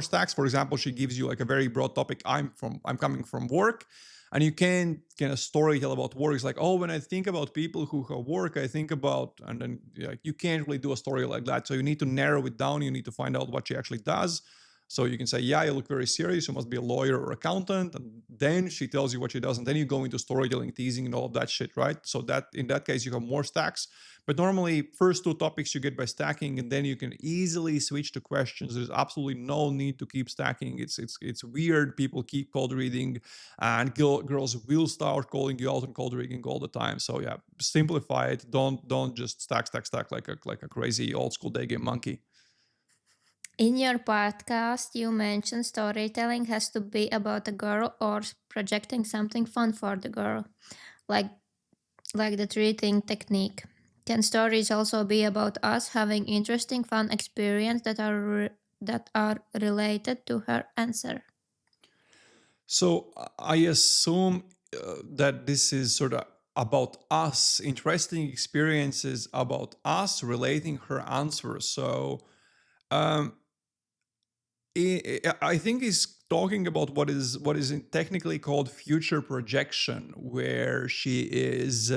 stacks. For example, she gives you like a very broad topic. I'm coming from work, and you can kind of storytell about work. It's like, oh, when I think about people who have work, I think about, and then like you can't really do a story like that. So you need to narrow it down. You need to find out what she actually does. So you can say, yeah, you look very serious. You must be a lawyer or accountant. And then she tells you what she does. And then you go into storytelling, teasing, and all of that shit, right? So that in that case, you have more stacks. But normally, first two topics you get by stacking, and then you can easily switch to questions. There's absolutely no need to keep stacking. It's weird. People keep cold reading, and girls will start calling you out on cold reading all the time. So yeah, simplify it. Don't just stack like a crazy old school day game monkey. In your podcast, you mentioned storytelling has to be about a girl or projecting something fun for the girl, like like the treating technique. Can stories also be about us having interesting, fun experience that are related to her answer? So I assume that this is sort of about us, interesting experiences about us relating her answers. So um, I think he's talking about what is technically called future projection, where she is,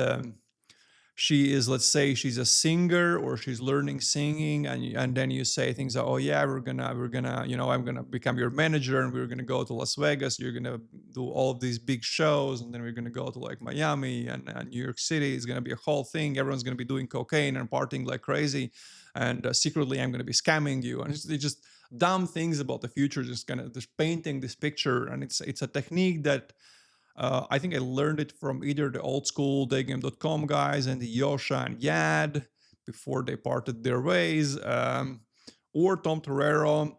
let's say she's a singer or she's learning singing, and then you say things like, oh yeah, we're gonna I'm gonna become your manager, and we're gonna go to Las Vegas, you're gonna do all of these big shows, and then we're gonna go to like Miami and New York City. It's gonna be a whole thing. Everyone's gonna be doing cocaine and partying like crazy, and secretly I'm gonna be scamming you. And it's just dumb things about the future, just kind of just painting this picture. And it's a technique that I think I learned it from either the old school Daygame.com guys and the Yosha and Yad before they parted their ways, or Tom Torero.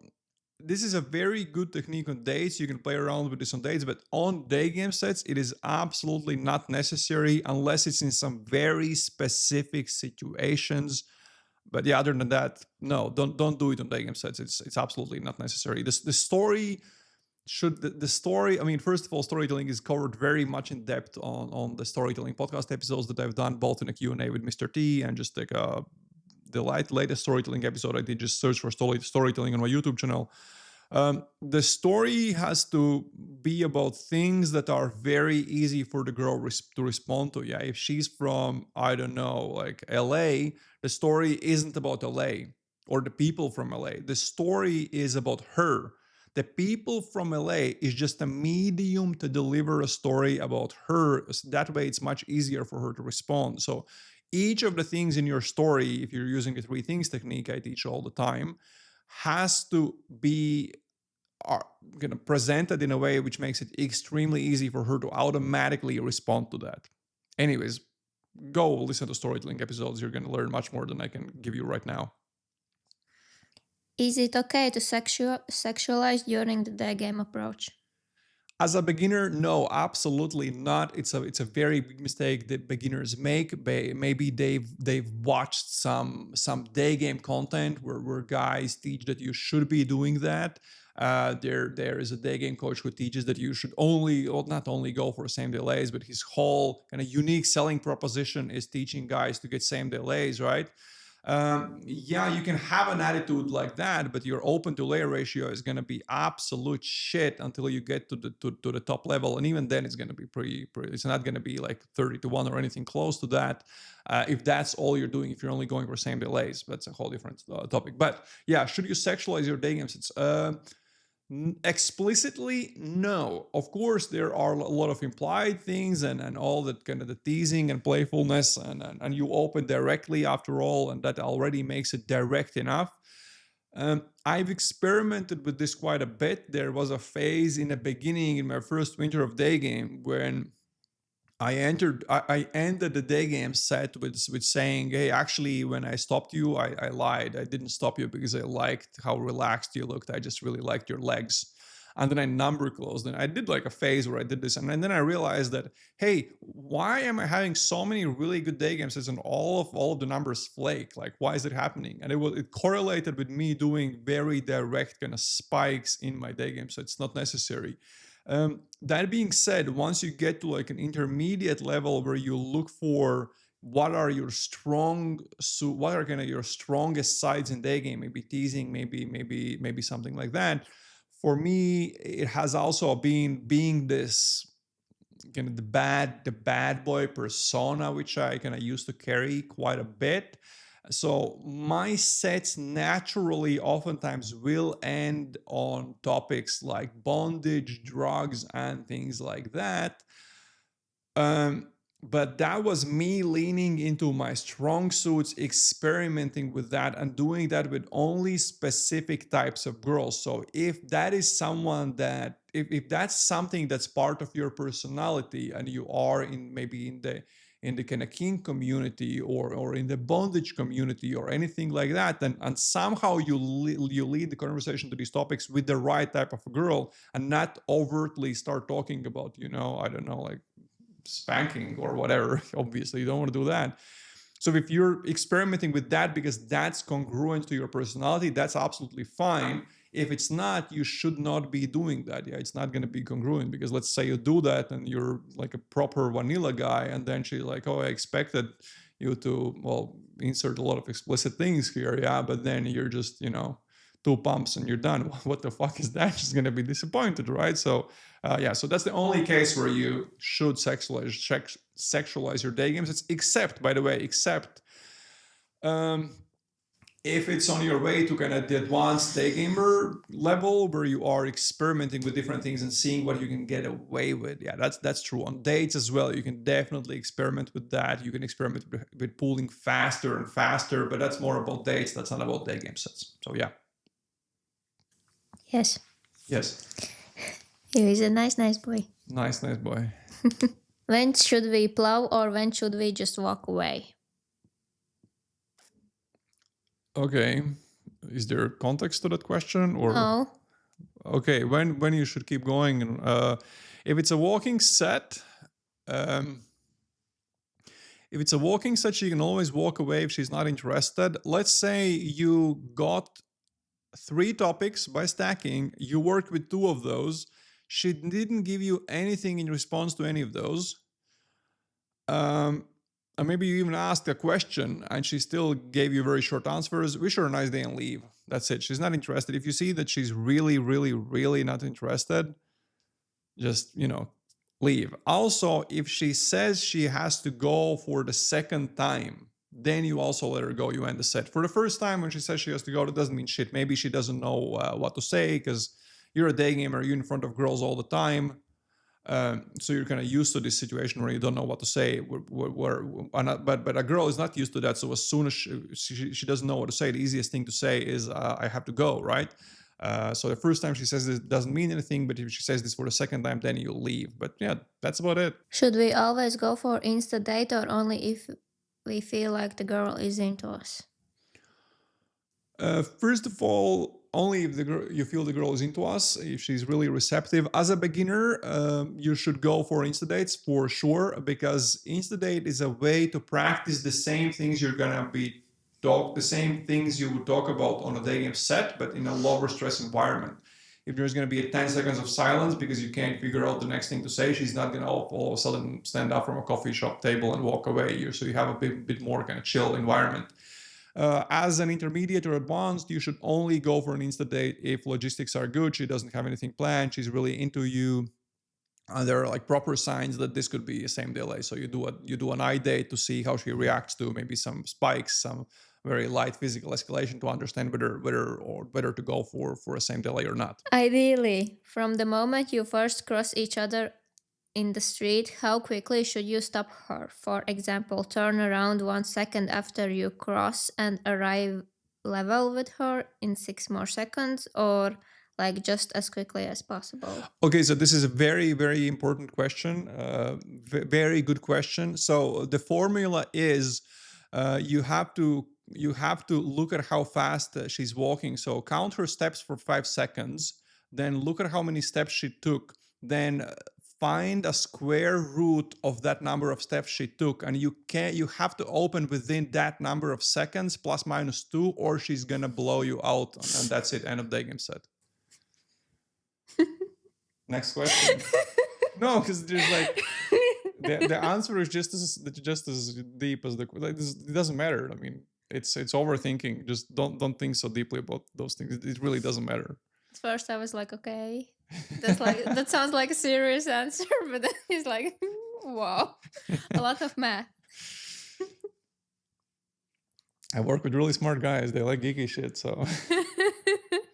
This is a very good technique on dates. You can play around with this on dates, but on day game sets, it is absolutely not necessary unless it's in some very specific situations. But yeah, other than that, no, don't do it on day game sets. It's absolutely not necessary. The story should the story, I mean, first of all, storytelling is covered very much in depth on the storytelling podcast episodes that I've done, both in a Q&A with Mr. T and just like the latest storytelling episode I did. Just search for storytelling on my YouTube channel. The story has to be about things that are very easy for the girl to respond to. Yeah, if she's from, I don't know, like LA, the story isn't about LA or the people from LA. The story is about her. The people from LA is just a medium to deliver a story about her. That way, it's much easier for her to respond. So each of the things in your story, if you're using the three things technique I teach all the time, has to be are going to present it in a way which makes it extremely easy for her to automatically respond to that. Anyways, go listen to storytelling episodes. You're going to learn much more than I can give you right now. Is it okay to sexualize during the day game approach? As a beginner, no, absolutely not. It's a very big mistake that beginners make. Maybe they've watched some day game content where guys teach that you should be doing that. There is a day game coach who teaches that you should only, or not only go for same day lays, but his whole kind of unique selling proposition is teaching guys to get same day lays, right? Yeah, you can have an attitude like that, but your open to lay ratio is going to be absolute shit until you get to the top level, and even then it's going to be pretty. It's not going to be like 30 to 1 or anything close to that. If that's all you're doing, if you're only going for same delays, that's a whole different topic. But yeah, should you sexualize your day games? It's explicitly, no. Of course, there are a lot of implied things and all that kind of the teasing and playfulness, and you open directly after all, and that already makes it direct enough. I've experimented with this quite a bit. There was a phase in the beginning in my first winter of Daygame when I ended the day game set with saying, "Hey, actually, when I stopped you, I lied. I didn't stop you because I liked how relaxed you looked. I just really liked your legs." And then I number closed, and I did like a phase where I did this, and then I realized that, hey, why am I having so many really good day game sets and all of the numbers flake? Like, why is it happening? And it correlated with me doing very direct kind of spikes in my day game, so it's not necessary. That being said, once you get to like an intermediate level where you look for what are your what are kind of your strongest sides in day game, maybe teasing, maybe something like that. For me, it has also been being this kind of the bad boy persona, which I kind of used to carry quite a bit. So my sets naturally oftentimes will end on topics like bondage, drugs, and things like that. Um, but that was me leaning into my strong suits, experimenting with that, and doing that with only specific types of girls. So if that is someone that, if that's something that's part of your personality, and you are in maybe in the kind of king community or in the bondage community or anything like that, then and somehow you lead the conversation to these topics with the right type of girl, and not overtly start talking about, I don't know, like spanking or whatever. Obviously, you don't want to do that. So if you're experimenting with that because that's congruent to your personality, that's absolutely fine. If it's not, you should not be doing that. Yeah, it's not going to be congruent, because let's say you do that and you're like a proper vanilla guy, and then she's like, "Oh, I expected you to, well, insert a lot of explicit things here." Yeah, but then you're just, two pumps and you're done. What the fuck is that? She's going to be disappointed, right? So yeah, so that's the only case where you should sexualize your day games. It's except, by the way, um, if it's on your way to kind of the advanced day gamer level where you are experimenting with different things and seeing what you can get away with. Yeah, that's true. On dates as well, you can definitely experiment with that. You can experiment with pulling faster and faster, but that's more about dates. That's not about day game sets. So yeah. Yes. Yes. He is a nice boy. Nice boy. When should we plow, or when should we just walk away? Okay. Is there context to that question, or No. okay, when you should keep going? And if it's a walking set, she can always walk away if she's not interested. Let's say you got 3 topics by stacking, you worked with 2 of those. She didn't give you anything in response to any of those. And maybe you even asked a question and she still gave you very short answers. Wish her a nice day and leave. That's it. She's not interested. If you see that she's really, really, really not interested, just, leave. Also, if she says she has to go for the second time, then you also let her go. You end the set. For the first time, when she says she has to go, that doesn't mean shit. Maybe she doesn't know what to say, because you're a day gamer, you're in front of girls all the time. So you're kind of used to this situation where you don't know what to say. But a girl is not used to that. So as soon as she doesn't know what to say, the easiest thing to say is, I have to go, right? So the first time she says this doesn't mean anything, but if she says this for the second time, then you leave. But yeah, that's about it. Should we always go for Insta date, or only if we feel like the girl is into us? First of all, only if you feel the girl is into us, if she's really receptive. As a beginner, you should go for Insta dates for sure, because Insta date is a way to practice the same things you're gonna be the same things you would talk about on a day game set, but in a lower stress environment. If there's going to be a 10 seconds of silence because you can't figure out the next thing to say, she's not going to all of a sudden stand up from a coffee shop table and walk away. So you have a bit more kind of chill environment. As an intermediate or advanced, you should only go for an Insta date if logistics are good. She doesn't have anything planned. She's really into you. There are like proper signs that this could be a same delay. So you do an eye date to see how she reacts to maybe some spikes, some very light physical escalation to understand whether to go for a same delay or not. Ideally, from the moment you first cross each other in the street, how quickly should you stop her? For example, turn around 1 second after you cross and arrive level with her in 6 more seconds, or like just as quickly as possible? Okay, so this is a very, very important question. Very good question. So the formula is you have to look at how fast she's walking. So count her steps for 5 seconds, then look at how many steps she took, then find a square root of that number of steps she took, and you have to open within that number of seconds plus minus 2, or she's gonna blow you out, and that's it. End of day game set. Next question. No, because there's like the answer is just as deep as the like, it doesn't matter. I mean, it's overthinking. Just don't think so deeply about those things. It really doesn't matter. At first, I was like, okay, that sounds like a serious answer, but then he's like, wow, a lot of math. I work with really smart guys. They like geeky shit. So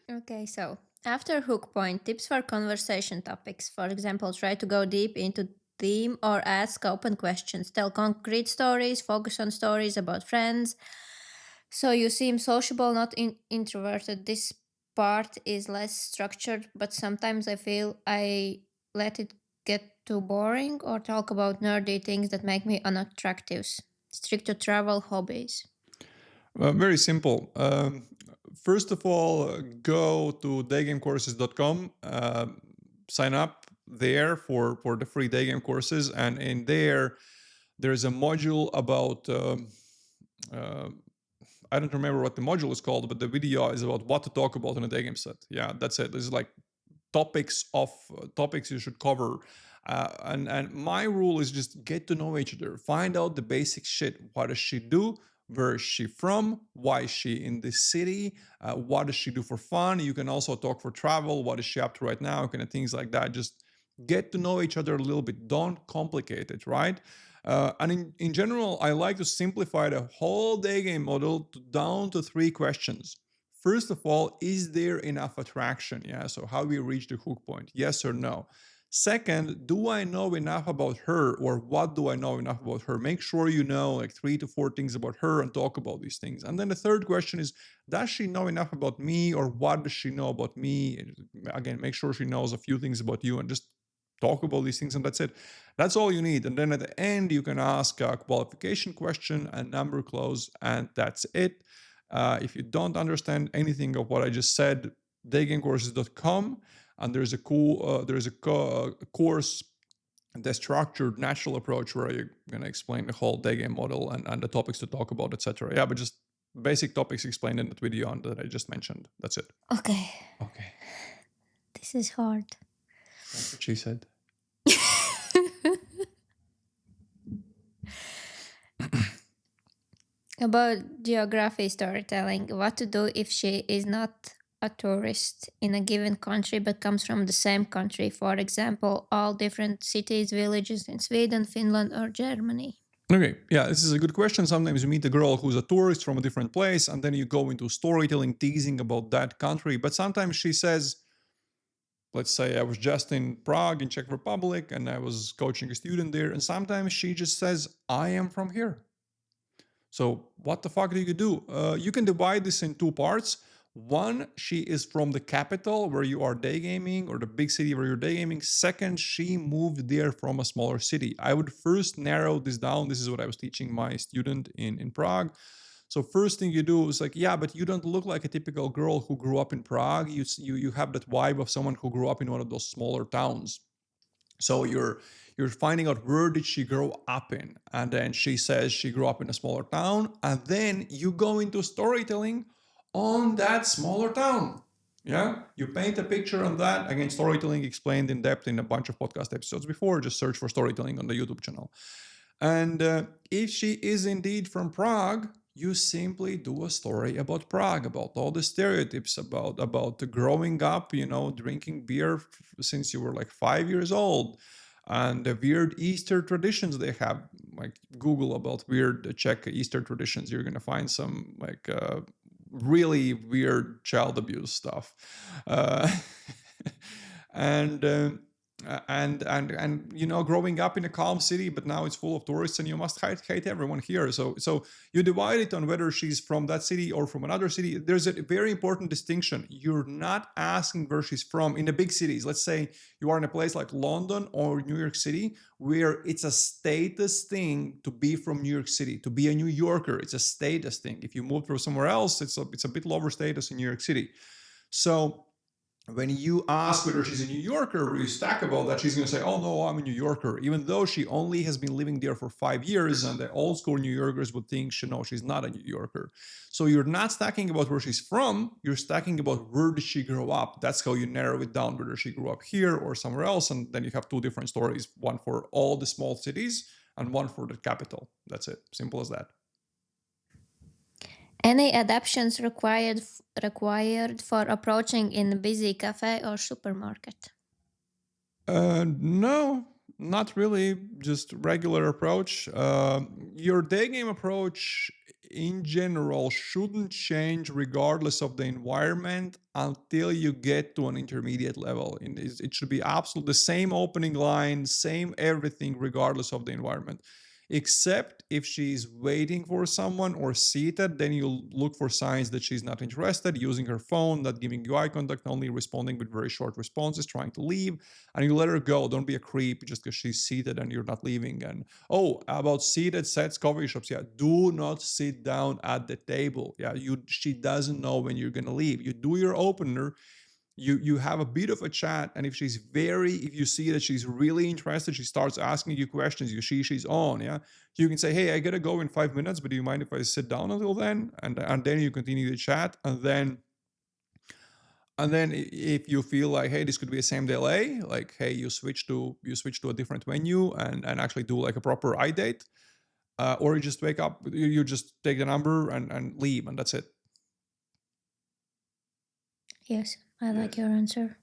Okay, so after hook point, tips for conversation topics. For example, try to go deep into theme or ask open questions. Tell concrete stories, focus on stories about friends. So you seem sociable, not introverted. This part is less structured, but sometimes I feel I let it get too boring or talk about nerdy things that make me unattractive. Stick to travel hobbies. very simple. First of all, go to daygamecourses.com, sign up there for the free day game courses, and in there's a module about I don't remember what the module is called, but the video is about what to talk about in a day game set. Yeah, that's it. This is like topics you should cover. And my rule is just get to know each other, find out the basic shit. What does she do? Where is she from? Why is she in this city? What does she do for fun? You can also talk for travel. What is she up to right now? Kind of things like that. Just get to know each other a little bit. Don't complicate it, right? And in general, I like to simplify the whole day game model down to 3 questions. First of all, is there enough attraction? Yeah, so how we reach the hook point? Yes or no? Second, do I know enough about her, or what do I know enough about her? Make sure you know like 3 to 4 things about her and talk about these things. And then the third question is, does she know enough about me, or what does she know about me? Again, make sure she knows a few things about you and just talk about these things, and that's it. That's all you need. And then at the end, you can ask a qualification question, a number clause, and that's it. If you don't understand anything of what I just said, daygamecourses.com, and there's a course, the structured natural approach, where you're going to explain the whole day game model and the topics to talk about, etc. Yeah, but just basic topics explained in that video that I just mentioned. That's it. Okay, Okay. this is hard. That's what she said. About geography storytelling, what to do if she is not a tourist in a given country but comes from the same country? For example, all different cities, villages in Sweden, Finland, or Germany. Okay, yeah, this is a good question. Sometimes you meet a girl who's a tourist from a different place, and then you go into storytelling, teasing about that country. But sometimes she says, let's say I was just in Prague in Czech Republic and I was coaching a student there, and sometimes she just says, I am from here. So what the fuck do you do? You can divide this in 2 parts. One, she is from the capital where you are daygaming, or the big city where you're daygaming. Second, she moved there from a smaller city. I would first narrow this down. This is what I was teaching my student in Prague. So first thing you do is like, yeah, but you don't look like a typical girl who grew up in Prague. You have that vibe of someone who grew up in one of those smaller towns. So you're finding out, where did she grow up in? And then she says she grew up in a smaller town. And then you go into storytelling on that smaller town. Yeah, you paint a picture on that. Again, storytelling explained in depth in a bunch of podcast episodes before. Just search for storytelling on the YouTube channel. And if she is indeed from Prague, You simply do a story about Prague, about all the stereotypes, about the growing up, drinking beer since you were like 5 years old, and the weird Easter traditions they have. Like Google about weird Czech Easter traditions, you're gonna find some like really weird child abuse stuff, uh, and. And growing up in a calm city, but now it's full of tourists, and you must hate everyone here. So you divide it on whether she's from that city or from another city. There's a very important distinction. You're not asking where she's from. In the big cities, let's say you are in a place like London or New York City, where it's a status thing to be from New York City, to be a New Yorker. It's a status thing. If you move to somewhere else, it's a bit lower status in New York City. So when you ask whether she's a New Yorker, you stack about that, she's going to say, oh, no, I'm a New Yorker, even though she only has been living there for 5 years, and the old school New Yorkers would think, no, she's not a New Yorker. So you're not stacking about where she's from, you're stacking about where did she grow up. That's how you narrow it down, whether she grew up here or somewhere else, and then you have two different stories, one for all the small cities and one for the capital. That's it. Simple as that. Any adaptations required for approaching in a busy cafe or supermarket? No, not really. Just regular approach. Your day game approach in general shouldn't change regardless of the environment until you get to an intermediate level. It should be absolutely the same opening line, same everything, regardless of the environment. Except if she's waiting for someone or seated, then you look for signs that she's not interested, using her phone, not giving you eye contact, only responding with very short responses, trying to leave, and you let her go. Don't be a creep just because she's seated and you're not leaving. And about seated sets, coffee shops, yeah, do not sit down at the table. Yeah, she doesn't know when you're gonna leave. You do your opener. You have a bit of a chat, and if you see that she's really interested, she starts asking you questions, she's on, yeah, you can say, hey, I gotta go in 5 minutes, but do you mind if I sit down until then? And then you continue the chat, and then if you feel like, hey, this could be a same delay, like, hey, you switch to a different venue and actually do like a proper eye date, or you just wake up, you just take the number and leave, and that's it. Yes, I like your answer.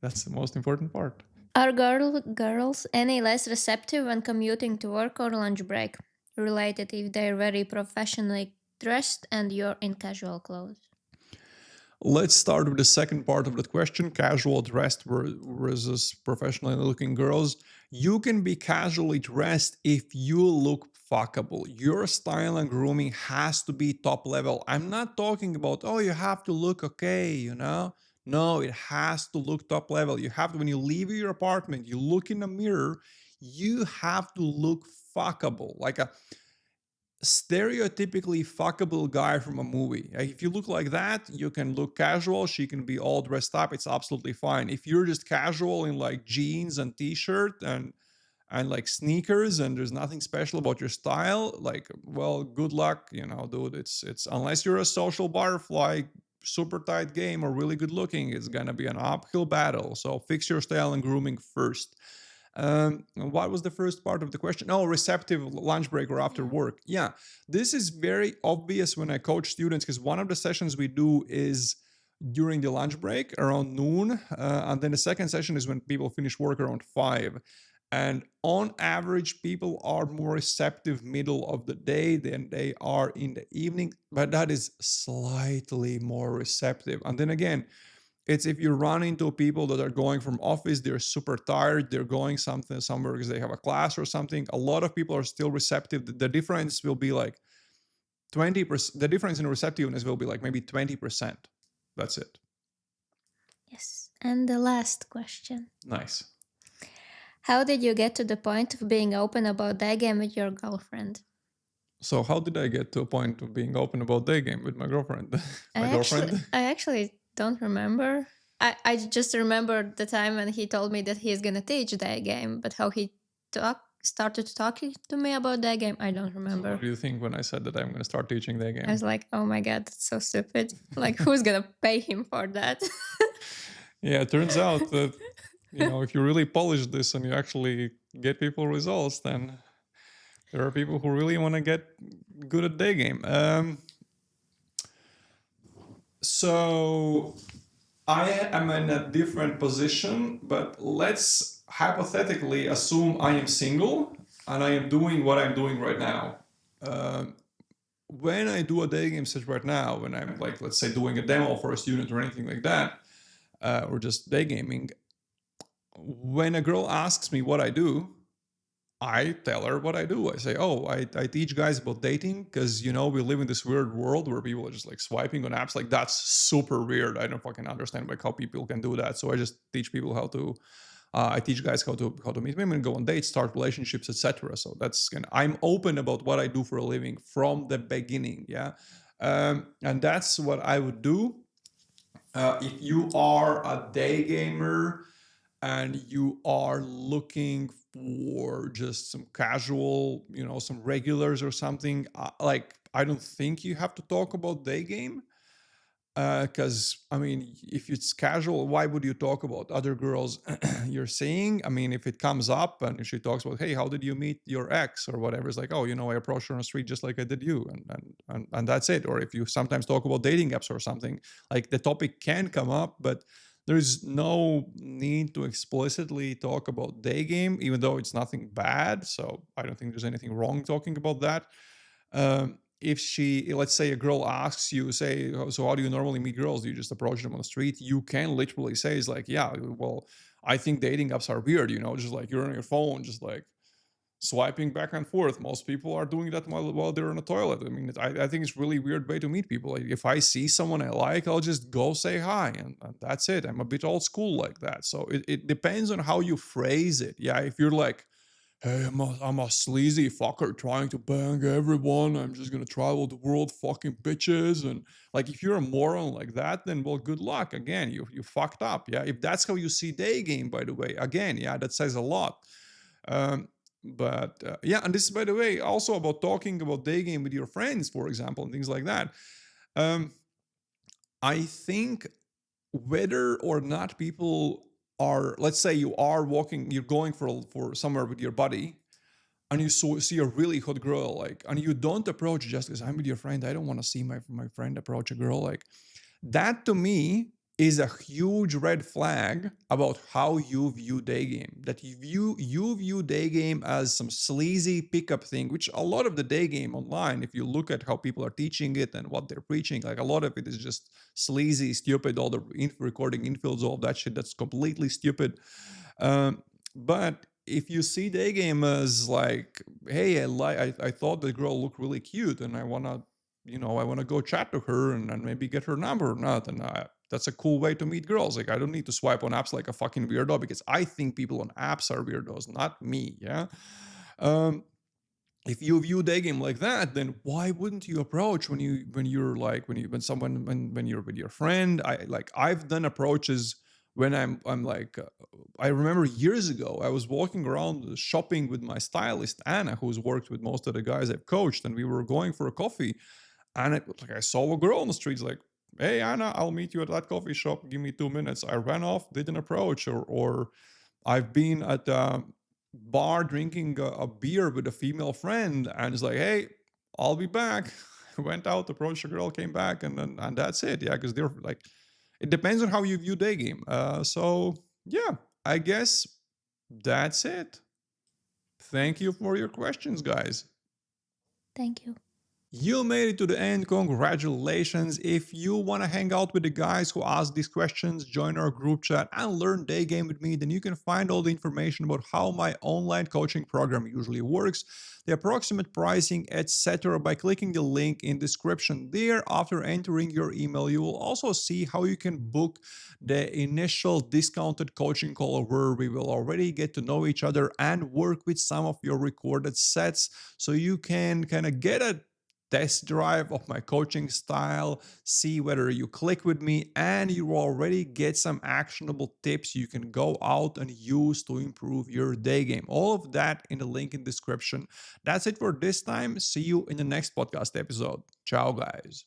That's the most important part. Are girls any less receptive when commuting to work or lunch break? Related if they're very professionally dressed and you're in casual clothes. Let's start with the second part of that question, casual dressed versus professionally looking girls. You can be casually dressed if you look fuckable. Your style and grooming has to be top level. I'm not talking about, you have to look okay, No, it has to look top level. You have to, when you leave your apartment, you look in the mirror, you have to look fuckable. Like a stereotypically fuckable guy from a movie. If you look like that, you can look casual. She can be all dressed up. It's absolutely fine. If you're just casual in like jeans and t-shirt and like sneakers, and there's nothing special about your style, like, well, good luck, dude. It's unless you're a social butterfly, super tight game, or really good looking, it's gonna be an uphill battle. So fix your style and grooming first. What was the first part of the question? Oh, receptive lunch break or after work. Yeah, this is very obvious when I coach students, because one of the sessions we do is during the lunch break around noon, and then the second session is when people finish work around 5. And on average, people are more receptive middle of the day than they are in the evening, but that is slightly more receptive. And then again, it's if you run into people that are going from office, they're super tired, they're going somewhere because they have a class or something. A lot of people are still receptive. The difference will be like 20%. The difference in receptiveness will be like maybe 20%. That's it. Yes. And the last question. Nice. How did you get to the point of being open about Daygame with your girlfriend? So how did I get to a point of being open about Daygame with my girlfriend? I actually don't remember. I just remember the time when he told me that he's gonna teach Daygame, but how he started talking to me about Daygame, I don't remember. So what do you think when I said that I'm gonna start teaching Daygame? I was like, oh my god, that's so stupid. Like, who's gonna pay him for that? Yeah, it turns out that if you really polish this and you actually get people results, then There are people who really want to get good at day game. So I am in a different position, but let's hypothetically assume I am single and I am doing what I'm doing right now. When I do a day game set right now, when I'm like, let's say, doing a demo for a student or anything like that, or just day gaming, when a girl asks me what I do, I tell her what I do. I say, oh, I teach guys about dating because, we live in this weird world where people are just like swiping on apps. Like, that's super weird. I don't fucking understand like how people can do that. So I just teach people how to, I teach guys how to meet women, go on dates, start relationships, etc. So I'm open about what I do for a living from the beginning. Yeah. And that's what I would do. If you are a day gamer, and you are looking for just some casual, some regulars or something, like I don't think you have to talk about day game. Because I mean, if it's casual, why would you talk about other girls you're seeing? I mean, if it comes up and if she talks about, hey, how did you meet your ex or whatever, it's like, oh, I approached her on the street just like I did you, and that's it. Or if you sometimes talk about dating apps or something, like the topic can come up, but there's no need to explicitly talk about day game, even though it's nothing bad. So I don't think there's anything wrong talking about that. If let's say a girl asks you, say, so how do you normally meet girls? Do you just approach them on the street? You can literally say, it's like, yeah, well, I think dating apps are weird, just like you're on your phone, just like swiping back and forth. Most people are doing that while they're in the toilet. I mean, I think it's really weird way to meet people. Like, if I see someone I like, I'll just go say hi, and that's it. I'm a bit old school like that. So it depends on how you phrase it. Yeah, if you're like, hey, I'm a sleazy fucker trying to bang everyone. I'm just gonna travel the world fucking bitches. And like, if you're a moron like that, then well, good luck. Again, you fucked up. Yeah. If that's how you see day game, by the way, again, yeah, that says a lot. But yeah, and this is, by the way, also about talking about day game with your friends, for example, and things like that. Um, I think whether or not people are, let's say you are walking, you're going for somewhere with your buddy, and you see a really hot girl, like, and you don't approach just because I'm with your friend. I don't want to see my friend approach a girl. Like, that to me is a huge red flag about how you view day game. That you view day game as some sleazy pickup thing, which a lot of the day game online, if you look at how people are teaching it and what they're preaching, like a lot of it is just sleazy, stupid, all the recording infills, all that shit, that's completely stupid. But if you see day game as like, hey, I thought the girl looked really cute and I wanna, I wanna go chat to her and maybe get her number or not. And that's a cool way to meet girls. Like, I don't need to swipe on apps like a fucking weirdo, because I think people on apps are weirdos, not me. Yeah. Um, if you view Daygame like that, then why wouldn't you approach when you're with your friend? I've done approaches when I'm like, I remember years ago I was walking around shopping with my stylist Anna, who's worked with most of the guys I've coached, and we were going for a coffee, and I saw a girl on the streets, like, hey Anna, I'll meet you at that coffee shop. Give me 2 minutes. I ran off, didn't approach, or I've been at a bar drinking a beer with a female friend, and it's like, hey, I'll be back. Went out, approached a girl, came back, and that's it. Yeah, because they're like, it depends on how you view day game. So yeah, I guess that's it. Thank you for your questions, guys. Thank you. You made it to the end. Congratulations. If you want to hang out with the guys who ask these questions, join our group chat, and learn day game with me, then you can find all the information about how my online coaching program usually works, the approximate pricing, etc. by clicking the link in description there. After entering your email, you will also see how you can book the initial discounted coaching call where we will already get to know each other and work with some of your recorded sets, so you can kind of get a test drive of my coaching style, see whether you click with me, and you already get some actionable tips you can go out and use to improve your day game. All of that in the link in description. That's it for this time. See you in the next podcast episode. Ciao, guys.